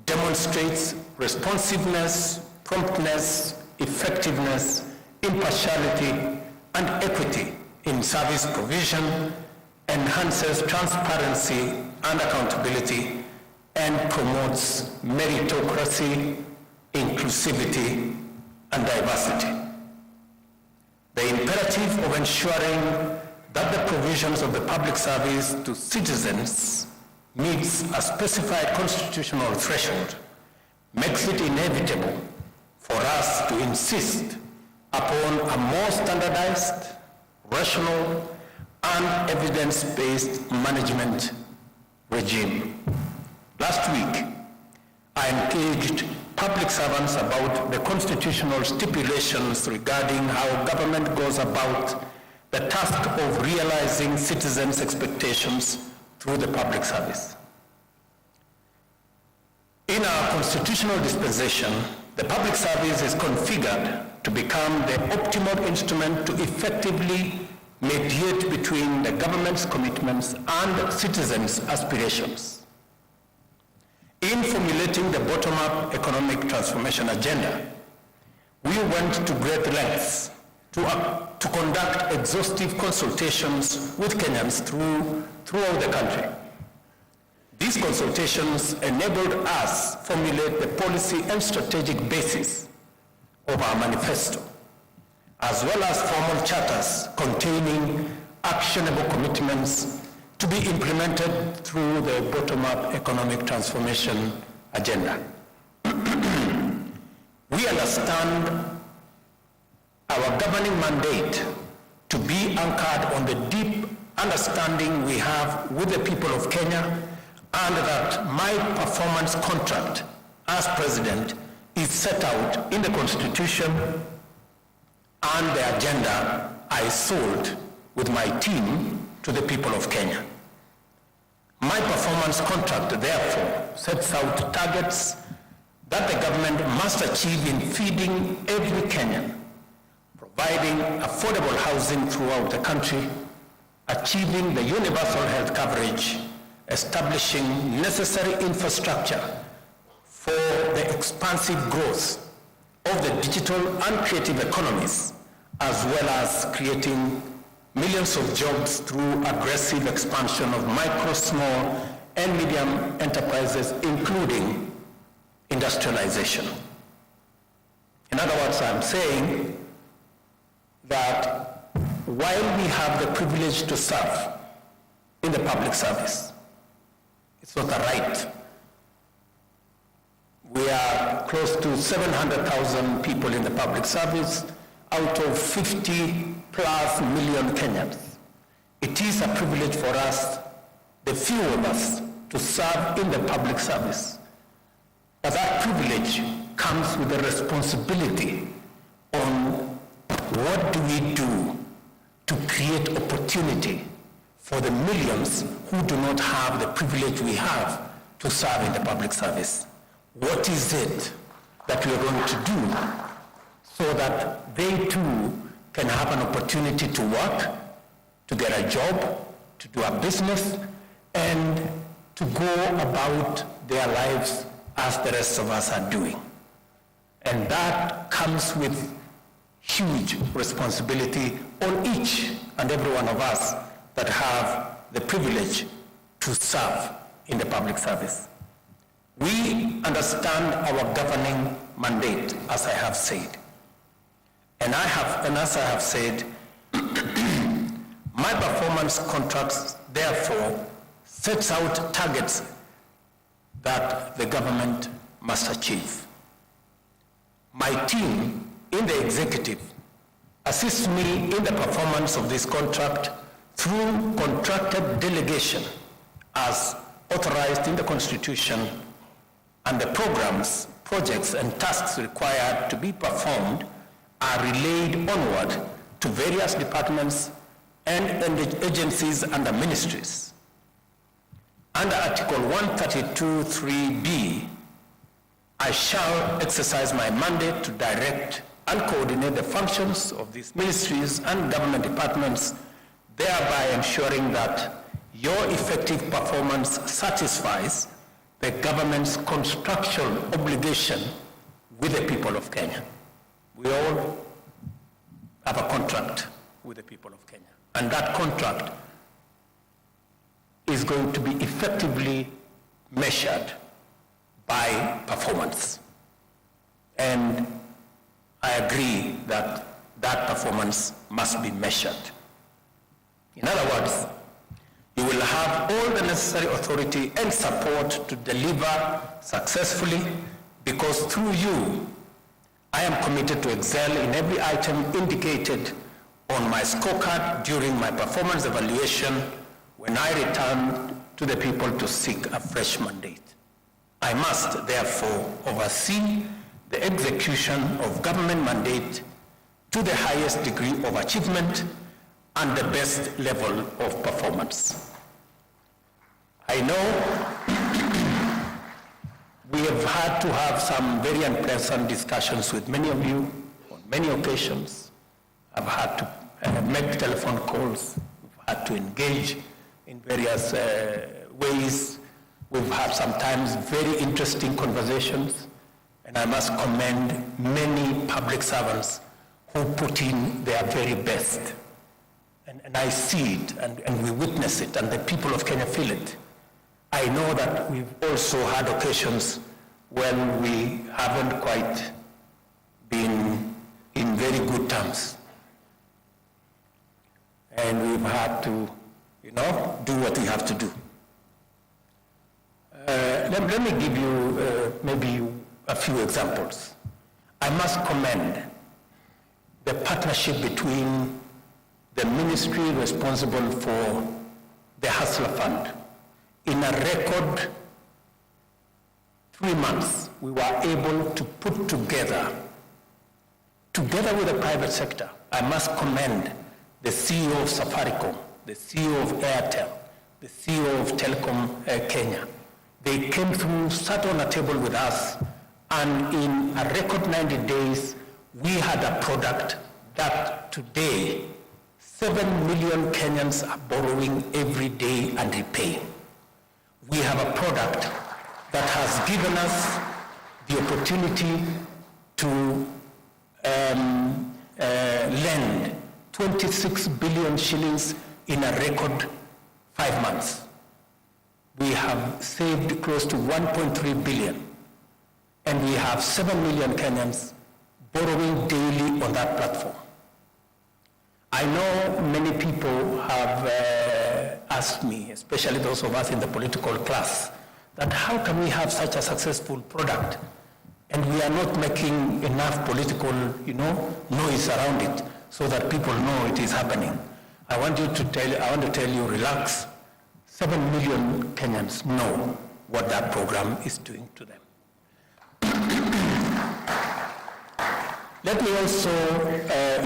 demonstrates responsiveness, promptness, effectiveness, impartiality, and equity in service provision, enhances transparency and accountability, and promotes meritocracy, inclusivity, and diversity. The imperative of ensuring that the provisions of the public service to citizens meets a specified constitutional threshold makes it inevitable for us to insist upon a more standardized, rational, and evidence-based management regime. Last week, I engaged public servants about the constitutional stipulations regarding how government goes about the task of realizing citizens' expectations through the public service. In our constitutional dispensation, the public service is configured to become the optimal instrument to effectively mediate between the government's commitments and citizens' aspirations. In formulating the bottom-up economic transformation agenda, we went to great lengths to conduct exhaustive consultations with Kenyans throughout the country. These consultations enabled us to formulate the policy and strategic basis of our manifesto, as well as formal charters containing actionable commitments to be implemented through the bottom-up economic transformation agenda. We understand our governing mandate to be anchored on the deep understanding we have with the people of Kenya, and that my performance contract as president is set out in the Constitution and the agenda I sold with my team to the people of Kenya. My performance contract, therefore, sets out targets that the government must achieve in feeding every Kenyan, providing affordable housing throughout the country, achieving the universal health coverage, establishing necessary infrastructure for the expansive growth of the digital and creative economies, as well as creating millions of jobs through aggressive expansion of micro, small, and medium enterprises, including industrialization. In other words, I'm saying that while we have the privilege to serve in the public service, it's not a right. We are close to 700,000 people in the public service out of 50+ million Kenyans. It is a privilege for us, the few of us, to serve in the public service. But that privilege comes with a responsibility on what do we do to create opportunity for the millions who do not have the privilege we have to serve in the public service. What is it that we are going to do so that they too can have an opportunity to work, to get a job, to do a business, and to go about their lives as the rest of us are doing? And that comes with huge responsibility on each and every one of us that have the privilege to serve in the public service. We understand our governing mandate, as I have said. And as I have said, my performance contracts, therefore, sets out targets that the government must achieve. My team in the executive assists me in the performance of this contract through contracted delegation as authorized in the Constitution, and the programs, projects, and tasks required to be performed are relayed onward to various departments and agencies and ministries. Under Article 132(3)(b), I shall exercise my mandate to direct and coordinate the functions of these ministries and government departments, thereby ensuring that your effective performance satisfies the government's contractual obligation with the people of Kenya. We all have a contract with the people of Kenya, and that contract is going to be effectively measured by performance. And I agree that that performance must be measured. In other words, you will have all the necessary authority and support to deliver successfully, because through you, I am committed to excel in every item indicated on my scorecard during my performance evaluation when I return to the people to seek a fresh mandate. I must therefore oversee the execution of government mandate to the highest degree of achievement and the best level of performance. I know we have had to have some very unpleasant discussions with many of you on many occasions. I've had to make telephone calls, we've had to engage in various ways. We've had sometimes very interesting conversations, and I must commend many public servants who put in their very best. And I see it, and we witness it, and the people of Kenya feel it. I know that we've also had occasions when we haven't quite been in very good terms. And we've had to, do what we have to do. Let me give you maybe a few examples. I must commend the partnership between the ministry responsible for the Hustler Fund. In a record 3 months, we were able to put together with the private sector. I must commend the CEO of Safaricom, the CEO of Airtel, the CEO of Telecom Kenya. They came through, sat on a table with us, and in a record 90 days, we had a product that today 7 million Kenyans are borrowing every day and repaying. We have a product that has given us the opportunity to lend 26 billion shillings in a record 5 months. We have saved close to 1.3 billion, and we have 7 million Kenyans borrowing daily on that platform. I know many people have asked me, especially those of us in the political class, that how can we have such a successful product and we are not making enough political, noise around it so that people know it is happening. I want to tell you, relax. 7 million Kenyans know what that program is doing to them. Let me also,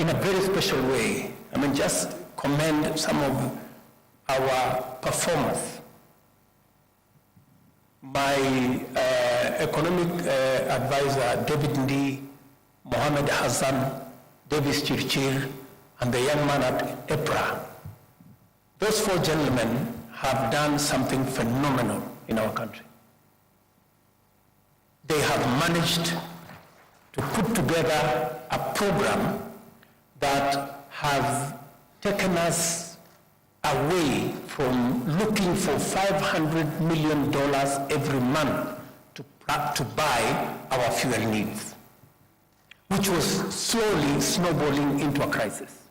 in a very special way, just commend some of our performers. My economic advisor, David Ndi, Mohammed Hassan, Davis Chirchir, and the young man at EPRA. Those 4 gentlemen have done something phenomenal in our country. They have managed to put together a program that has taken us away from looking for $500 million every month to buy our fuel needs, which was slowly snowballing into a crisis.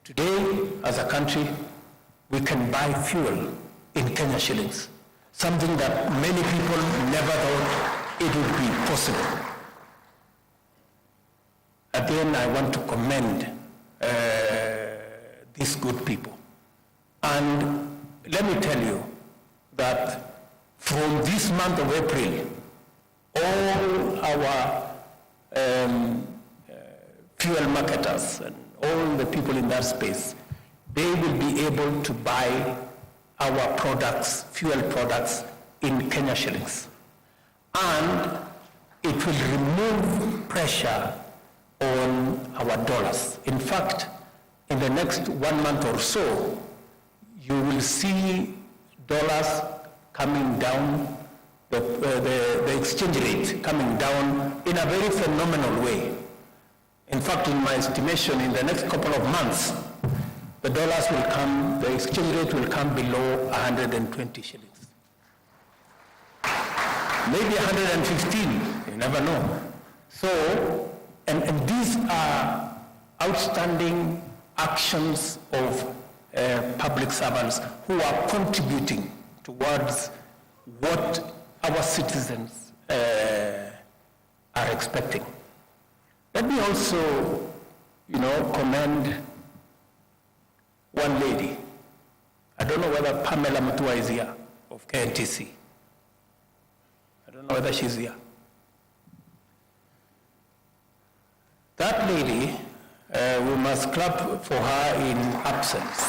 Today, as a country, we can buy fuel in Kenya shillings, something that many people never thought it would be possible. Again, I want to commend these good people. And let me tell you that from this month of April, all our fuel marketers and all the people in that space, they will be able to buy our products, fuel products, in Kenya shillings. And it will remove pressure on our dollars. In fact, in the next 1 month or so, you will see dollars coming down, the exchange rate coming down in a very phenomenal way. In fact, in my estimation, in the next couple of months, the exchange rate will come below 120 shillings. maybe 115, you never know. So, and these are outstanding actions of public servants who are contributing towards what our citizens are expecting. Let me also, commend one lady. I don't know whether Pamela Mutua is here, of KNTC. I don't know whether she's here. That lady, we must clap for her in absence.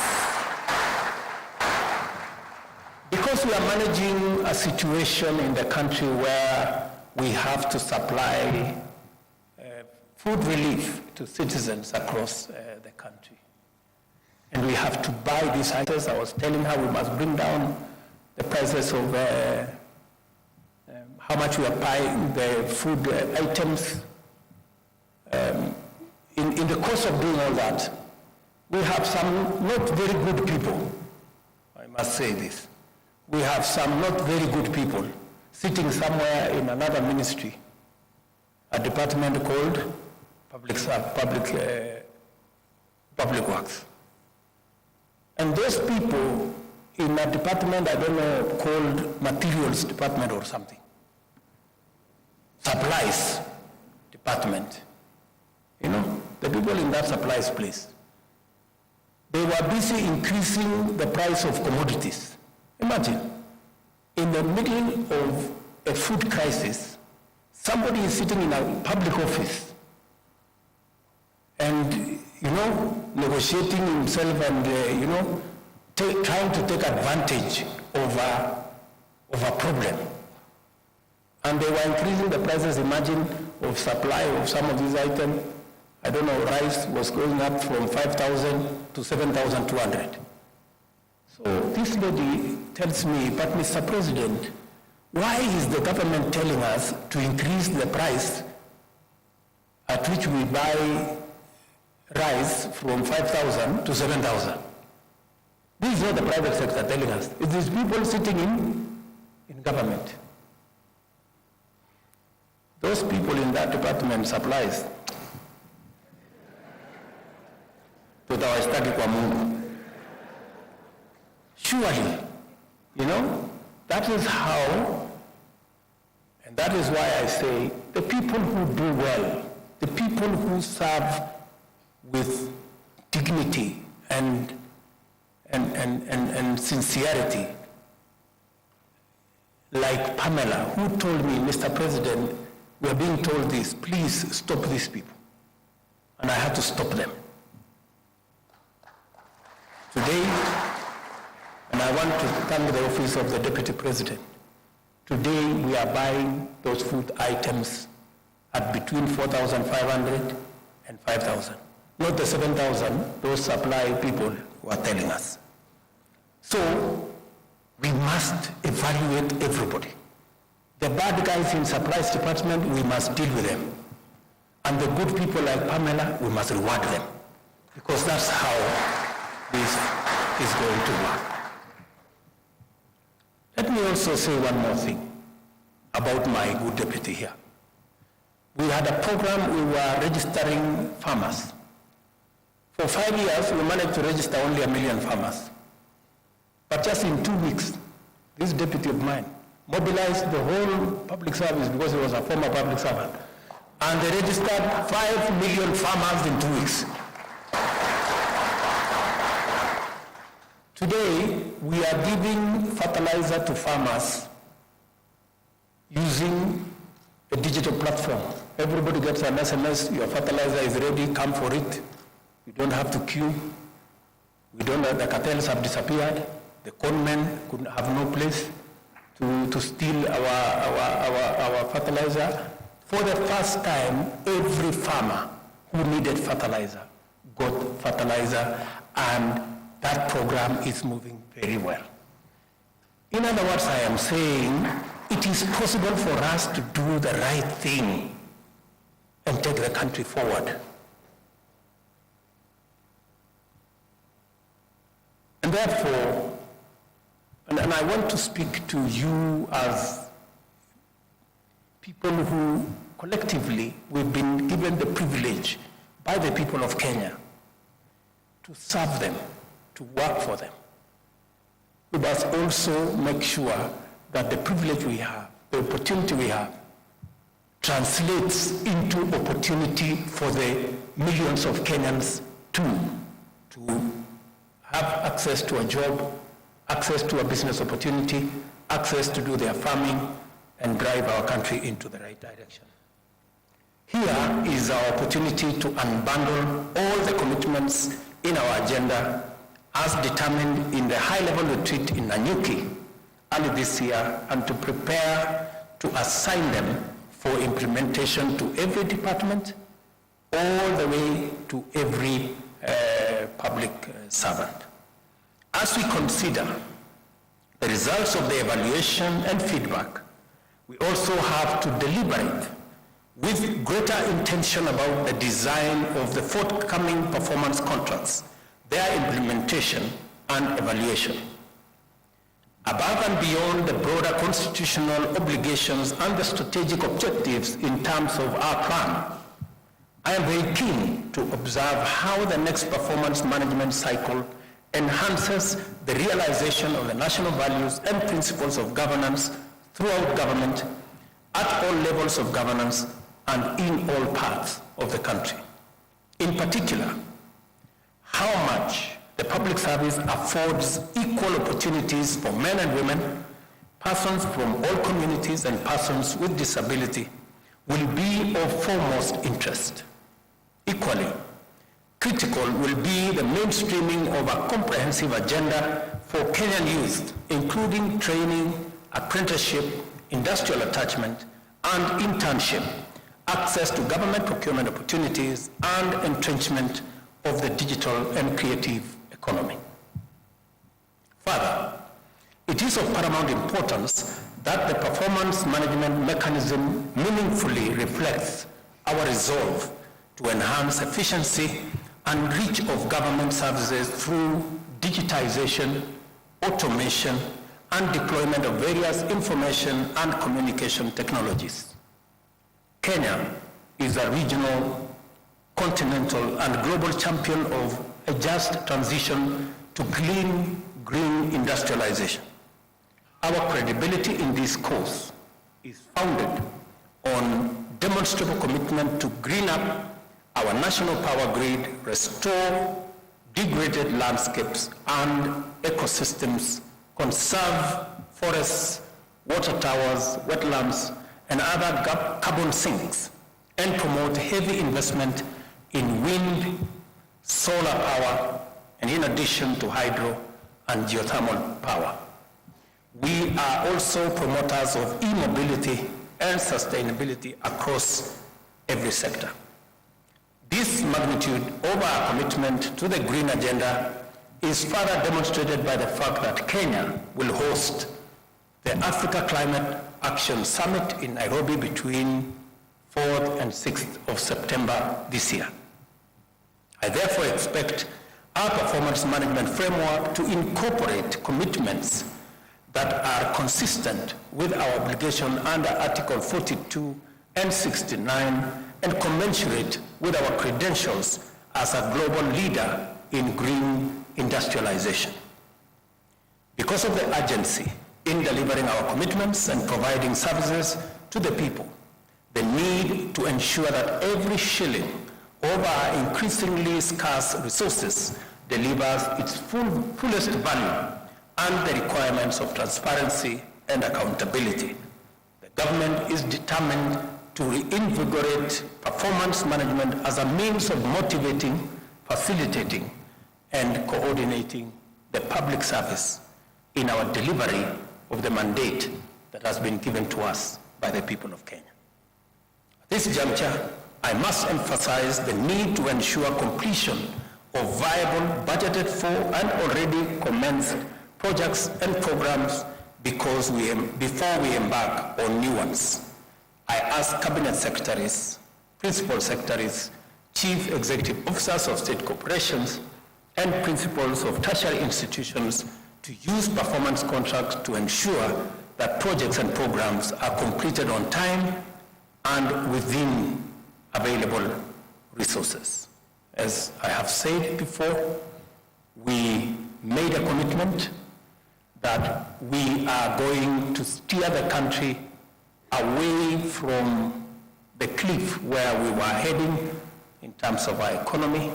Because we are managing a situation in the country where we have to supply food relief to citizens across the country. And we have to buy these items. I was telling her we must bring down the prices of how much we are buying the food items. In the course of doing all that, we have some not very good people. I must say this. We have some not very good people sitting somewhere in another ministry, a department called Public Works. And those people in a department, I don't know, called Materials Department or something, Supplies Department, the people in that supplies place, they were busy increasing the price of commodities. Imagine, in the middle of a food crisis, somebody is sitting in a public office and, negotiating himself and, trying to take advantage of a problem. And they were increasing the prices, imagine, of supply of some of these items. I don't know, rice was going up from 5,000 to 7,200. So this lady tells me, but Mr. President, why is the government telling us to increase the price at which we buy rice from 5,000 to 7,000? This is not the private sector telling us. It is people sitting in government. Those people in that department supplies. Tutawashtaki kwa Mungu. Surely, that is how, and that is why I say the people who do well, the people who serve with dignity and sincerity, like Pamela, who told me, Mr. President, we are being told this, please stop these people. And I had to stop them. Today, and I want to thank the office of the Deputy President. Today, we are buying those food items at between 4,500 and 5,000. Not the 7,000 those supply people who are telling us. So, we must evaluate everybody. The bad guys in supplies department, we must deal with them. And the good people like Pamela, we must reward them. Because that's how this is going to work. Let me also say one more thing about my good deputy here. We had a program, we were registering farmers. For 5 years, we managed to register only 1 million farmers. But just in 2 weeks, this deputy of mine mobilized the whole public service because he was a former public servant. And they registered 5 million farmers in 2 weeks. Today, we are giving fertilizer to farmers using a digital platform. Everybody gets an SMS, your fertilizer is ready, come for it. You don't have to queue. The cartels have disappeared. The conmen could have no place to steal our fertilizer. For the first time, every farmer who needed fertilizer got fertilizer, and that program is moving very well. In other words, I am saying it is possible for us to do the right thing and take the country forward. And therefore, and I want to speak to you as people who collectively we've been given the privilege by the people of Kenya to serve them, to work for them. We must also make sure that the privilege we have, the opportunity we have, translates into opportunity for the millions of Kenyans too, to have access to a job, access to a business opportunity, access to do their farming, and drive our country into the right direction. Here is our opportunity to unbundle all the commitments in our agenda as determined in the high-level retreat in Nanyuki early this year, and to prepare to assign them for implementation to every department, all the way to every public servant. As we consider the results of the evaluation and feedback, we also have to deliberate with greater intention about the design of the forthcoming performance contracts, their implementation and evaluation. Above and beyond the broader constitutional obligations and the strategic objectives in terms of our plan, I am very keen to observe how the next performance management cycle enhances the realization of the national values and principles of governance throughout government, at all levels of governance, and in all parts of the country. In particular, how much the public service affords equal opportunities for men and women, persons from all communities, and persons with disability will be of foremost interest. Equally, critical will be the mainstreaming of a comprehensive agenda for Kenyan youth, including training, apprenticeship, industrial attachment, and internship, access to government procurement opportunities, and entrenchment of the digital and creative economy. Further, it is of paramount importance that the performance management mechanism meaningfully reflects our resolve to enhance efficiency and reach of government services through digitization, automation, and deployment of various information and communication technologies. Kenya is a regional, continental, and global champion of a just transition to clean, green industrialization. Our credibility in this cause is founded on demonstrable commitment to green up our national power grid, restore degraded landscapes and ecosystems, conserve forests, water towers, wetlands, and other carbon sinks, and promote heavy investment in wind, solar power, and in addition to hydro and geothermal power. We are also promoters of e-mobility and sustainability across every sector. This magnitude of our commitment to the green agenda is further demonstrated by the fact that Kenya will host the Africa Climate Action Summit in Nairobi between 4th and 6th of September this year. I therefore expect our performance management framework to incorporate commitments that are consistent with our obligation under Article 42 and 69 and commensurate with our credentials as a global leader in green industrialization. Because of the urgency in delivering our commitments and providing services to the people, the need to ensure that every shilling of our increasingly scarce resources delivers its fullest value, and the requirements of transparency and accountability. The government is determined to reinvigorate performance management as a means of motivating, facilitating, and coordinating the public service in our delivery of the mandate that has been given to us by the people of Kenya. At this juncture, I must emphasize the need to ensure completion of viable, budgeted for, and already commenced projects and programs before we embark on new ones. I ask Cabinet Secretaries, Principal Secretaries, Chief Executive Officers of state corporations, and principals of tertiary institutions to use performance contracts to ensure that projects and programs are completed on time and within available resources. As I have said before, we made a commitment that we are going to steer the country away from the cliff where we were heading in terms of our economy.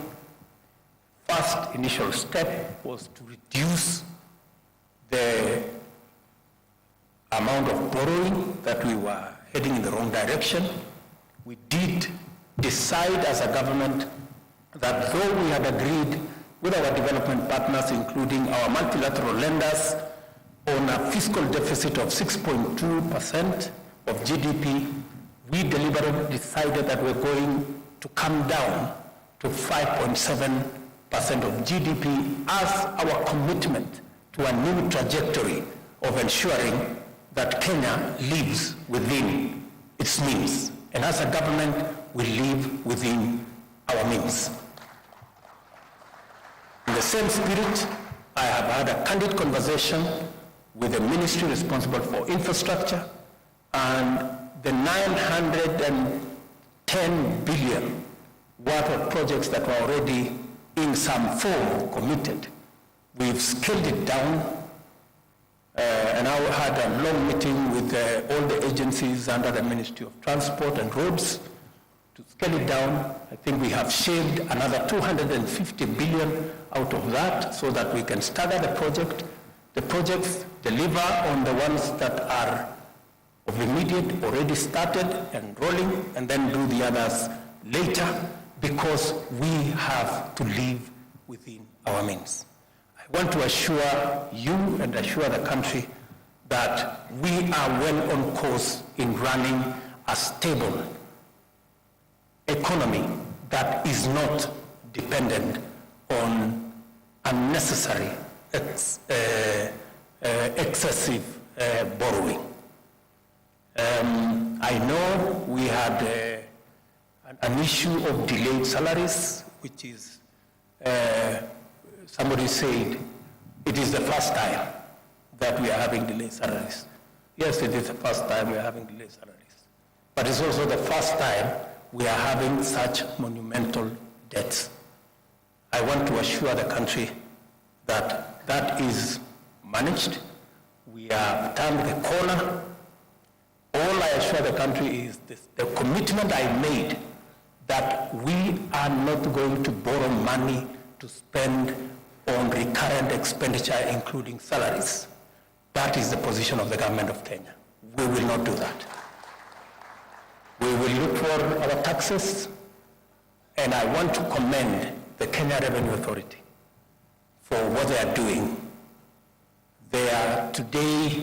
First initial step was to reduce the amount of borrowing that we were heading in the wrong direction. We did decide as a government that though we had agreed with our development partners, including our multilateral lenders, on a fiscal deficit of 6.2% of GDP, we deliberately decided that we're going to come down to 5.7% of GDP as our commitment to a new trajectory of ensuring that Kenya lives within its means. And as a government, we live within our means. In the same spirit, I have had a candid conversation with the ministry responsible for infrastructure, and the 910 billion worth of projects that were already in some form committed. We've scaled it down, and I had a long meeting with all the agencies under the Ministry of Transport and Roads to scale it down. I think we have shaved another 250 billion out of that so that we can stagger the project. The projects deliver on the ones that are of immediate, already started and rolling, and then do the others later, because we have to live within our means. I want to assure you and assure the country that we are well on course in running a stable economy that is not dependent on unnecessary excessive borrowing. I know we had an issue of delayed salaries, which is, somebody said, it is the first time that we are having delayed salaries. Yes, it is the first time we are having delayed salaries. But it's also the first time we are having such monumental debts. I want to assure the country that that is managed. We have turned the corner. All I assure the country is this, the commitment I made that we are not going to borrow money to spend on recurrent expenditure, including salaries. That is the position of the government of Kenya. We will not do that. We will look for our taxes, and I want to commend the Kenya Revenue Authority for what they are doing. They are today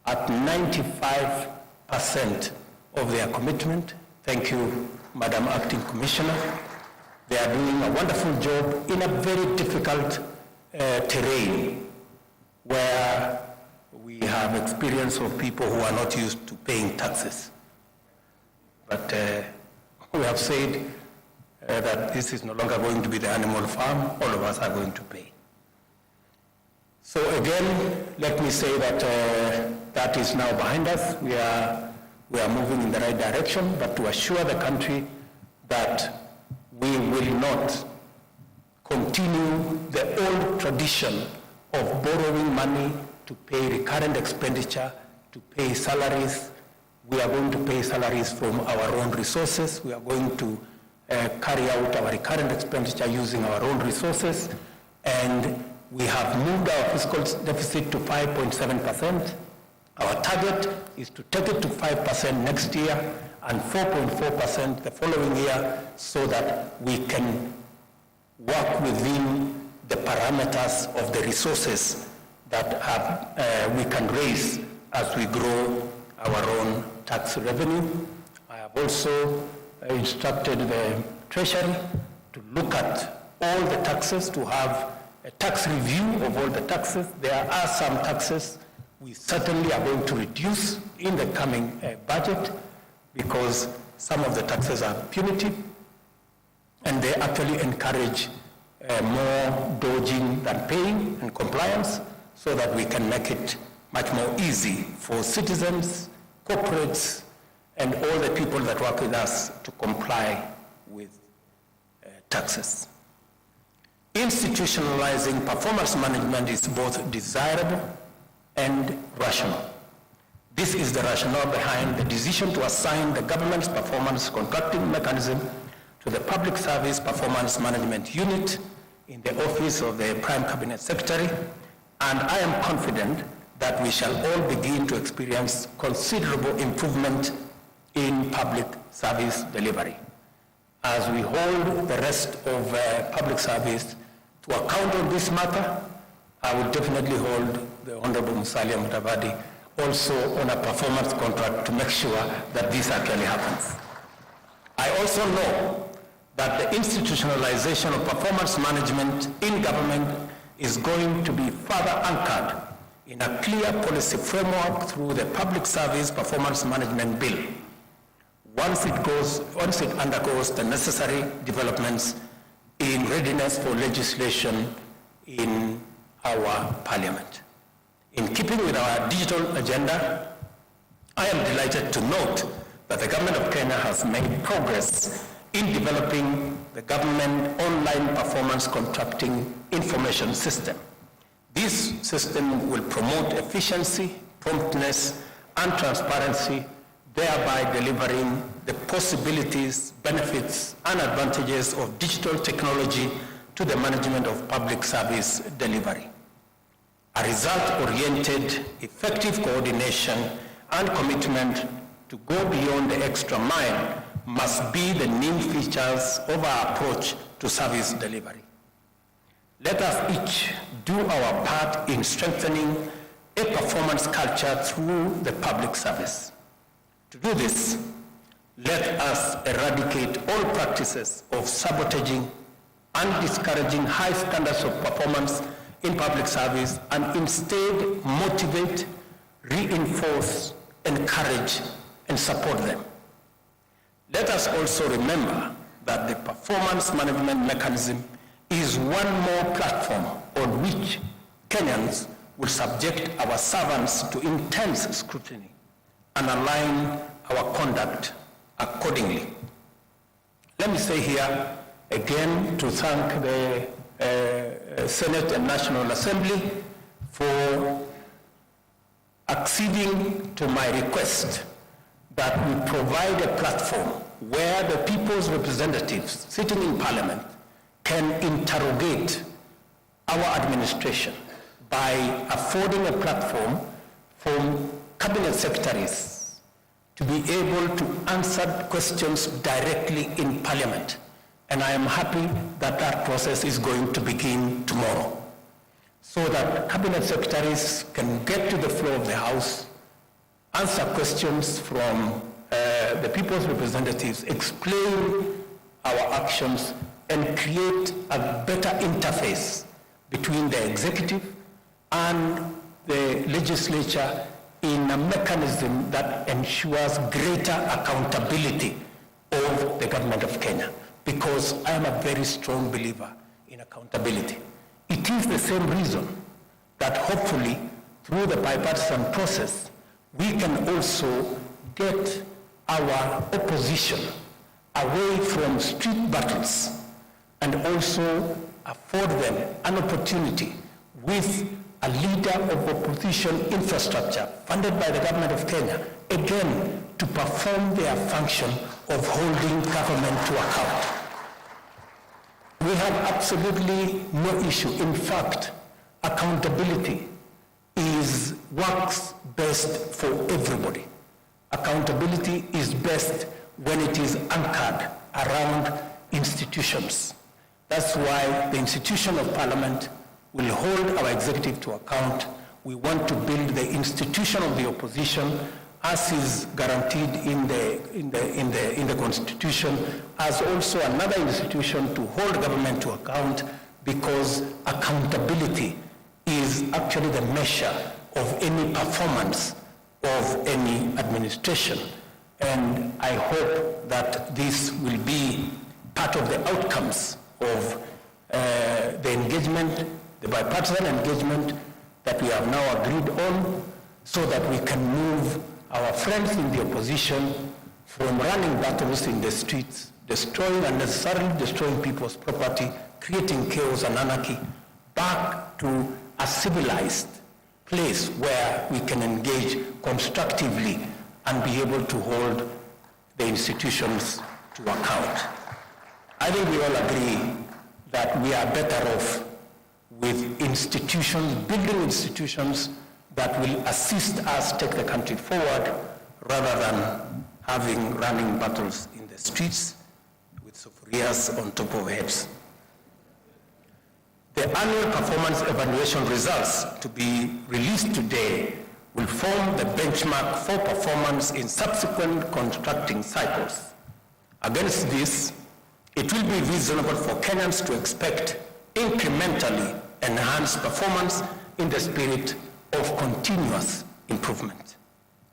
at 95% of their commitment. Thank you, Madam Acting Commissioner. They are doing a wonderful job in a very difficult terrain where we have experience of people who are not used to paying taxes. But we have said that this is no longer going to be the animal farm. All of us are going to pay. So again, let me say that that is now behind us. We are moving in the right direction, but to assure the country that we will not continue the old tradition of borrowing money to pay recurrent expenditure, to pay salaries. We are going to pay salaries from our own resources. We are going to carry out our recurrent expenditure using our own resources, and we have moved our fiscal deficit to 5.7%. Our target is to take it to 5% next year and 4.4% the following year, so that we can work within the parameters of the resources that we can raise as we grow our own tax revenue. I have also instructed the Treasury to look at all the taxes, to have a tax review of all the taxes. There are some taxes we certainly are going to reduce in the coming budget, because some of the taxes are punitive and they actually encourage more dodging than paying and compliance, so that we can make it much more easy for citizens, corporates, and all the people that work with us to comply with taxes. Institutionalizing performance management is both desirable and rational. This is the rationale behind the decision to assign the government's performance contracting mechanism to the Public Service Performance Management Unit in the office of the Prime Cabinet Secretary, and I am confident that we shall all begin to experience considerable improvement in public service delivery. As we hold the rest of public service to account on this matter, I will definitely hold the Honorable Musalia Mudavadi also on a performance contract to make sure that this actually happens. I also know that the institutionalization of performance management in government is going to be further anchored in a clear policy framework through the Public Service Performance Management Bill, once it undergoes the necessary developments in readiness for legislation in our Parliament. In keeping with our digital agenda, I am delighted to note that the Government of Kenya has made progress in developing the government online performance contracting information system. This system will promote efficiency, promptness, and transparency, thereby delivering the possibilities, benefits, and advantages of digital technology to the management of public service delivery. A result-oriented, effective coordination and commitment to go beyond the extra mile must be the new features of our approach to service delivery. Let us each do our part in strengthening a performance culture through the public service. To do this, let us eradicate all practices of sabotaging and discouraging high standards of performance in public service and instead motivate, reinforce, encourage, and support them. Let us also remember that the performance management mechanism is one more platform on which Kenyans will subject our servants to intense scrutiny and align our conduct accordingly. Let me say here again to thank the Senate and National Assembly for acceding to my request that we provide a platform where the people's representatives sitting in Parliament can interrogate our administration by affording a platform for cabinet secretaries to be able to answer questions directly in Parliament. And I am happy that that process is going to begin tomorrow, so that cabinet secretaries can get to the floor of the House, answer questions from the people's representatives, explain our actions, and create a better interface between the executive and the legislature in a mechanism that ensures greater accountability of the government of Kenya. Because I am a very strong believer in accountability. It is the same reason that hopefully through the bipartisan process, we can also get our opposition away from street battles and also afford them an opportunity with a leader of opposition infrastructure funded by the government of Kenya, again, to perform their function of holding government to account. We have absolutely no issue. In fact, accountability works best for everybody. Accountability is best when it is anchored around institutions. That's why the institution of Parliament will hold our executive to account. We want to build the institution of the opposition as is guaranteed in the Constitution, as also another institution to hold government to account, because accountability is actually the measure of any performance of any administration. And I hope that this will be part of the outcomes of the engagement, the bipartisan engagement that we have now agreed on, so that we can move our friends in the opposition from running battles in the streets, destroying unnecessarily destroying people's property, creating chaos and anarchy, back to a civilized place where we can engage constructively and be able to hold the institutions to account. I think we all agree that we are better off with institutions, building institutions that will assist us take the country forward rather than having running battles in the streets with sophoриas on top of heads. The annual performance evaluation results to be released today will form the benchmark for performance in subsequent contracting cycles. Against this, it will be reasonable for Kenyans to expect incrementally enhanced performance in the spirit of continuous improvement.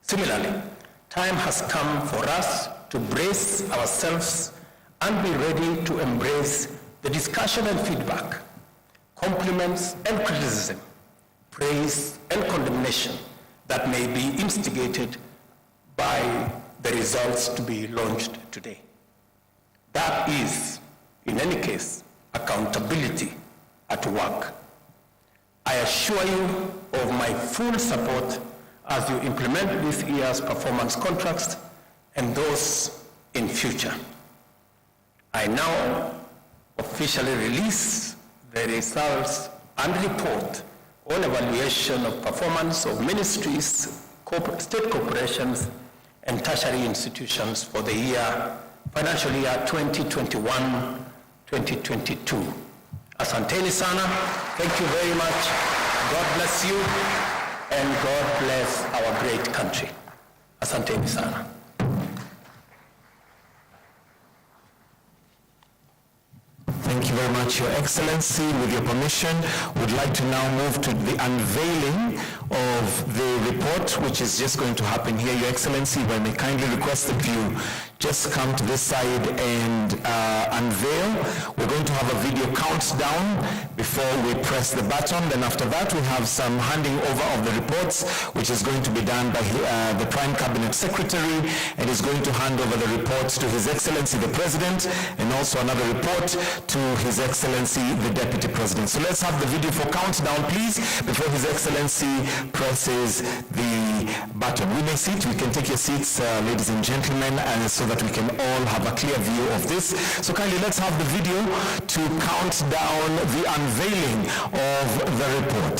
Similarly, time has come for us to brace ourselves and be ready to embrace the discussion and feedback, compliments and criticism, praise and condemnation that may be instigated by the results to be launched today. That is, in any case, accountability at work. I assure you of my full support as you implement this year's performance contracts and those in future. I now officially release the results and report on evaluation of performance of ministries, state corporations, and tertiary institutions for the financial year 2021-2022. Asanteni sana, thank you very much. God bless you, and God bless our great country. Asanteni sana. Thank you very much, Your Excellency. With your permission, we'd like to now move to the unveiling of the report, which is just going to happen here. Your Excellency, if I may kindly request that you just come to this side and unveil. We're going to have a video countdown before we press the button. Then after that, we have some handing over of the reports, which is going to be done by the Prime Cabinet Secretary, and is going to hand over the reports to His Excellency the President, and also another report to His Excellency the Deputy President. So let's have the video for countdown, please, before His Excellency presses the button. We may sit, we can take your seats, ladies and gentlemen, and so that we can all have a clear view of this. So kindly let's have the video to count down the unveiling of the report.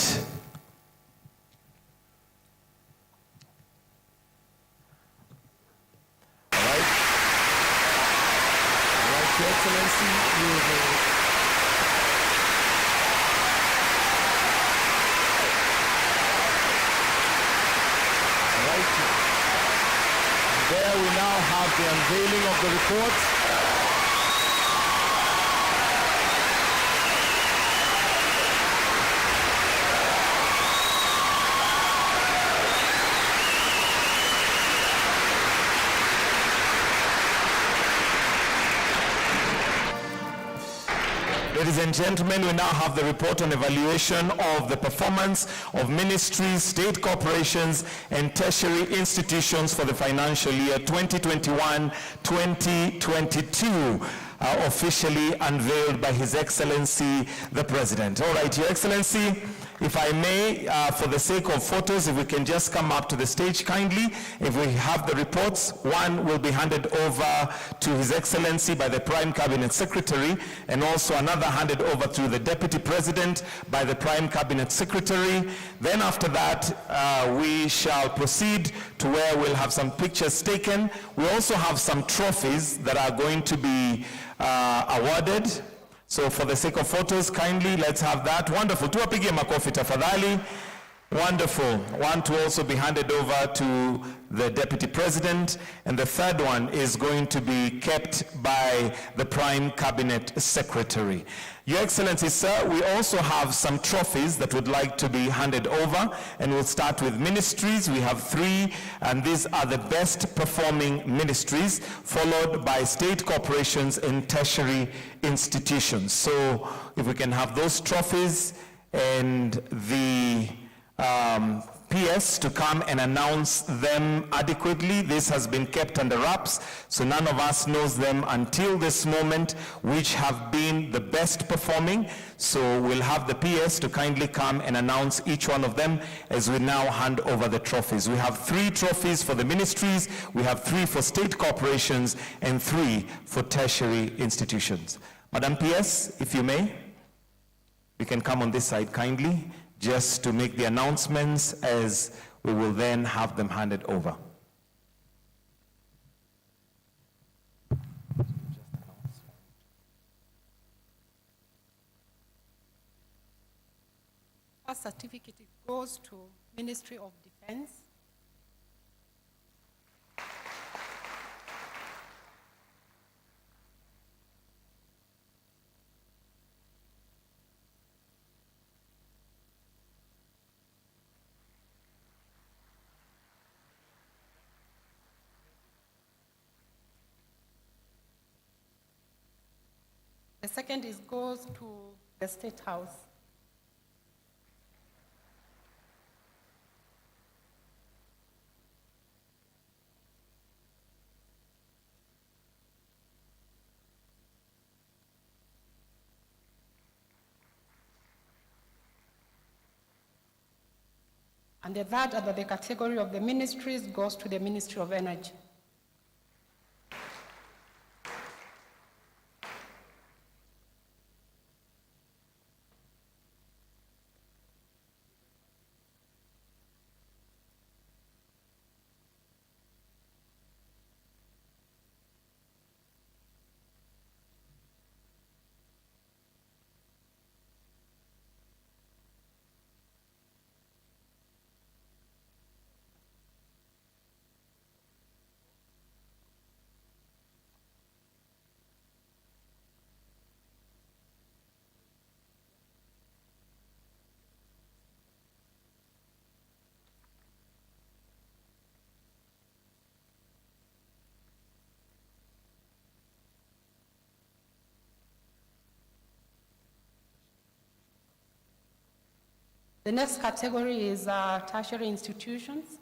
All right, Your Excellency, you will... There we now have the unveiling of the report. Ladies and gentlemen, we now have the report on evaluation of the performance of ministries, state corporations, and tertiary institutions for the financial year 2021-2022, officially unveiled by His Excellency the President. All right, Your Excellency, if I may, for the sake of photos, if we can just come up to the stage kindly. If we have the reports, one will be handed over to His Excellency by the Prime Cabinet Secretary, and also another handed over to the Deputy President by the Prime Cabinet Secretary. Then after that, we shall proceed to where we'll have some pictures taken. We also have some trophies that are going to be awarded. So for the sake of photos, kindly let's have that. Wonderful. Tuwapige makofi tafadhali. Wonderful. One to also be handed over to the Deputy President, and the third one is going to be kept by the Prime Cabinet Secretary. Your Excellency, sir, we also have some trophies that would like to be handed over, and we'll start with ministries. We have 3, and these are the best performing ministries, followed by state corporations and tertiary institutions. So if we can have those trophies and the PS to come and announce them adequately. This has been kept under wraps, so none of us knows them until this moment, which have been the best performing. So we'll have the PS to kindly come and announce each one of them as we now hand over the trophies. We have 3 trophies for the ministries, we have 3 for state corporations, and 3 for tertiary institutions. Madam PS, if you may, we can come on this side kindly, just to make the announcements, as we will then have them handed over. First certificate goes to Ministry of Defense. The second goes to the State House. And the third, under the category of the ministries, goes to the Ministry of Energy. The next category is tertiary institutions.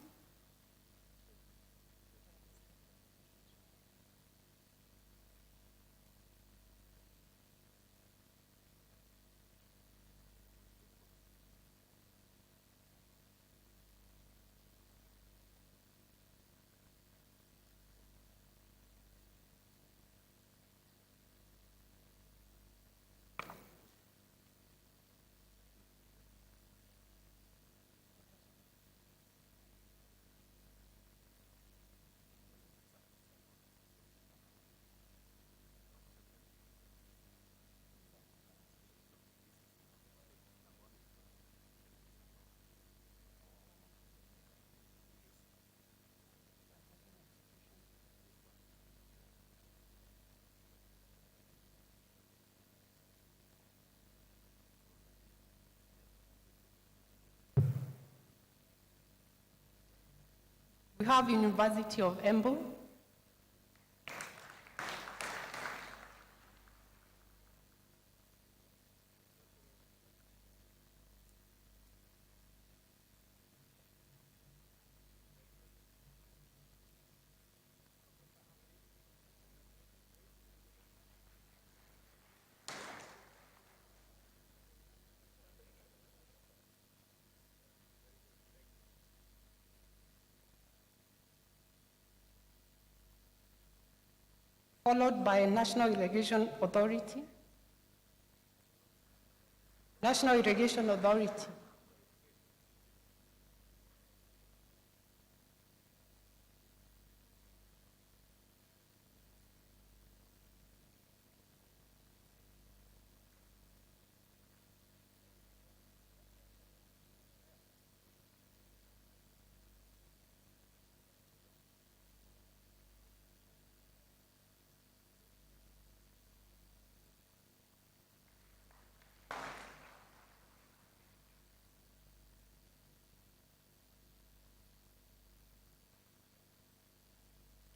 We have University of Embu. Followed by National Irrigation Authority. National Irrigation Authority.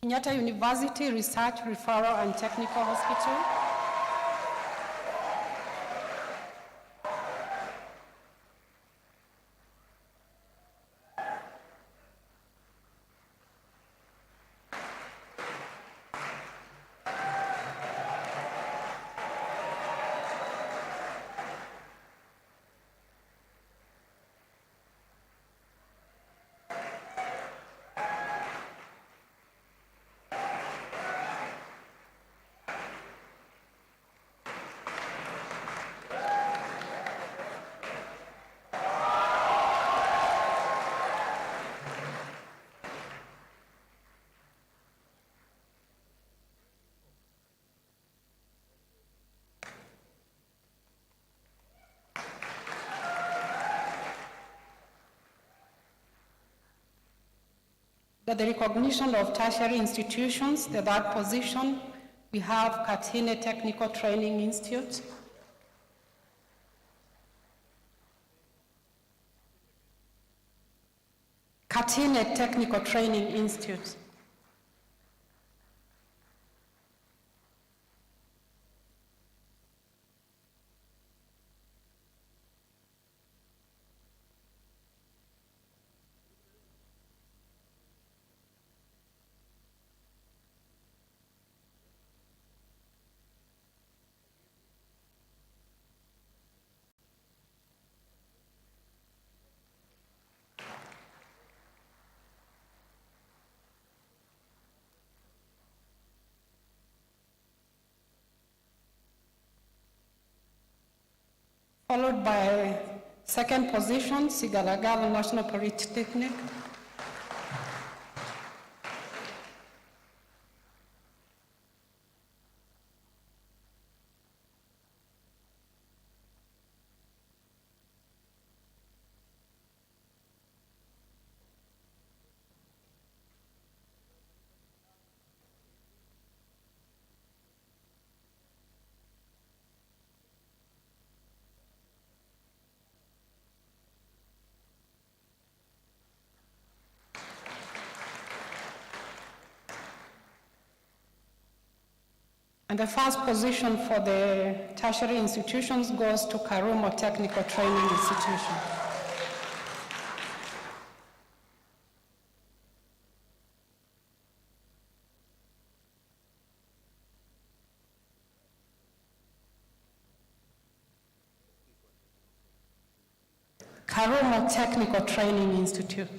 Kenyatta University Research, Referral and Technical Hospital. Under the recognition of tertiary institutions, the third position, we have Katine Technical Training Institute. Katine Technical Training Institute. Followed by second position, Sigalagala National Polytechnic. And the first position for the tertiary institutions goes to Karumo Technical Training Institution. Karumo Technical Training Institute.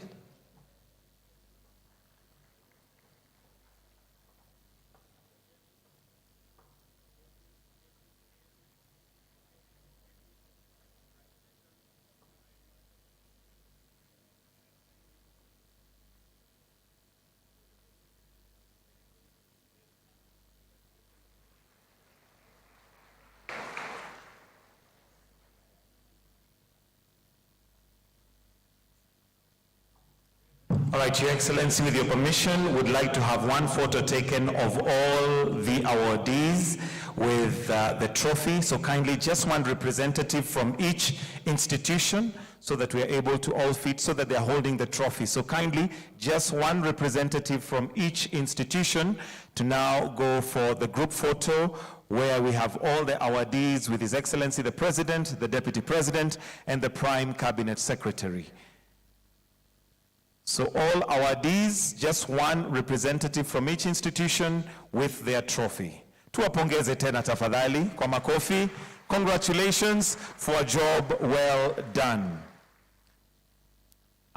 All right, Your Excellency, with your permission, would like to have one photo taken of all the awardees with the trophy. So kindly, just one representative from each institution so that we are able to all fit, so that they are holding the trophy. So kindly, just one representative from each institution to now go for the group photo, where we have all the awardees with His Excellency the President, the Deputy President, and the Prime Cabinet Secretary. So all awardees, just one representative from each institution with their trophy. Tuwapongeze tena tafadhali kwa makofi. Congratulations for a job well done.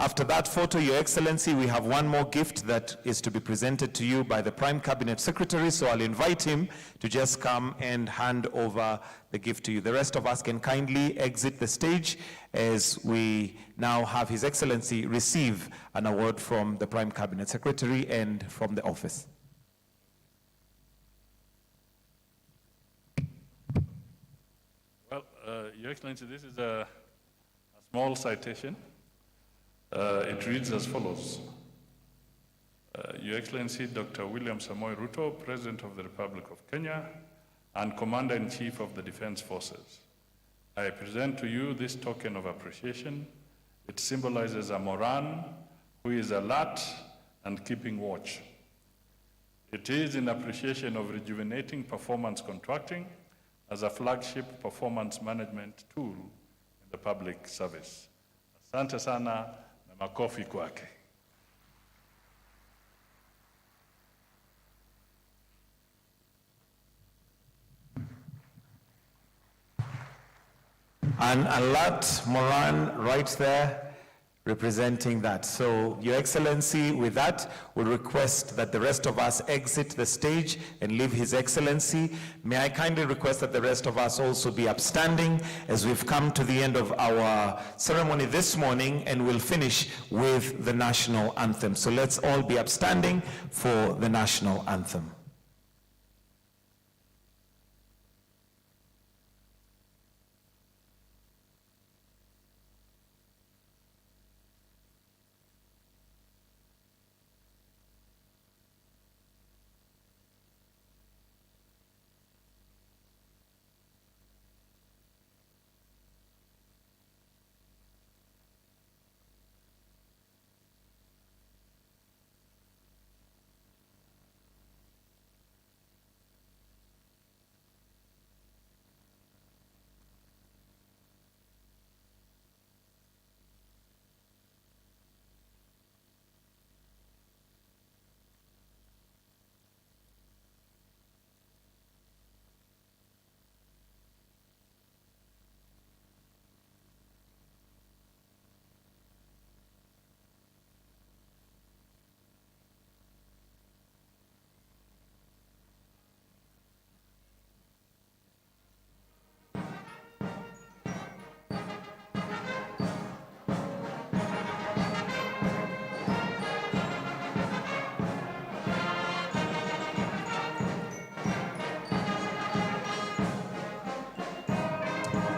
After that photo, Your Excellency, we have one more gift that is to be presented to you by the Prime Cabinet Secretary, so I'll invite him to just come and hand over the gift to you. The rest of us can kindly exit the stage as we now have His Excellency receive an award from the Prime Cabinet Secretary and from the office. Well, Your Excellency, this is a small citation. It reads as follows. Your Excellency, Dr. William Samoei Ruto, President of the Republic of Kenya and Commander-in-Chief of the Defense Forces, I present to you this token of appreciation. It symbolizes a Moran who is alert and keeping watch. It is in appreciation of rejuvenating performance contracting as a flagship performance management tool in the public service. Asante sana. Makofi kwake. An alert Moran right there representing that. So, Your Excellency, with that, will request that the rest of us exit the stage and leave His Excellency. May I kindly request that the rest of us also be upstanding as we've come to the end of our ceremony this morning, and we'll finish with the national anthem. So let's all be upstanding for the national anthem.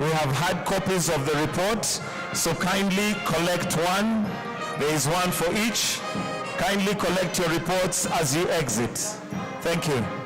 We have had copies of the report, so kindly collect one. There is one for each. Kindly collect your reports as you exit. Thank you.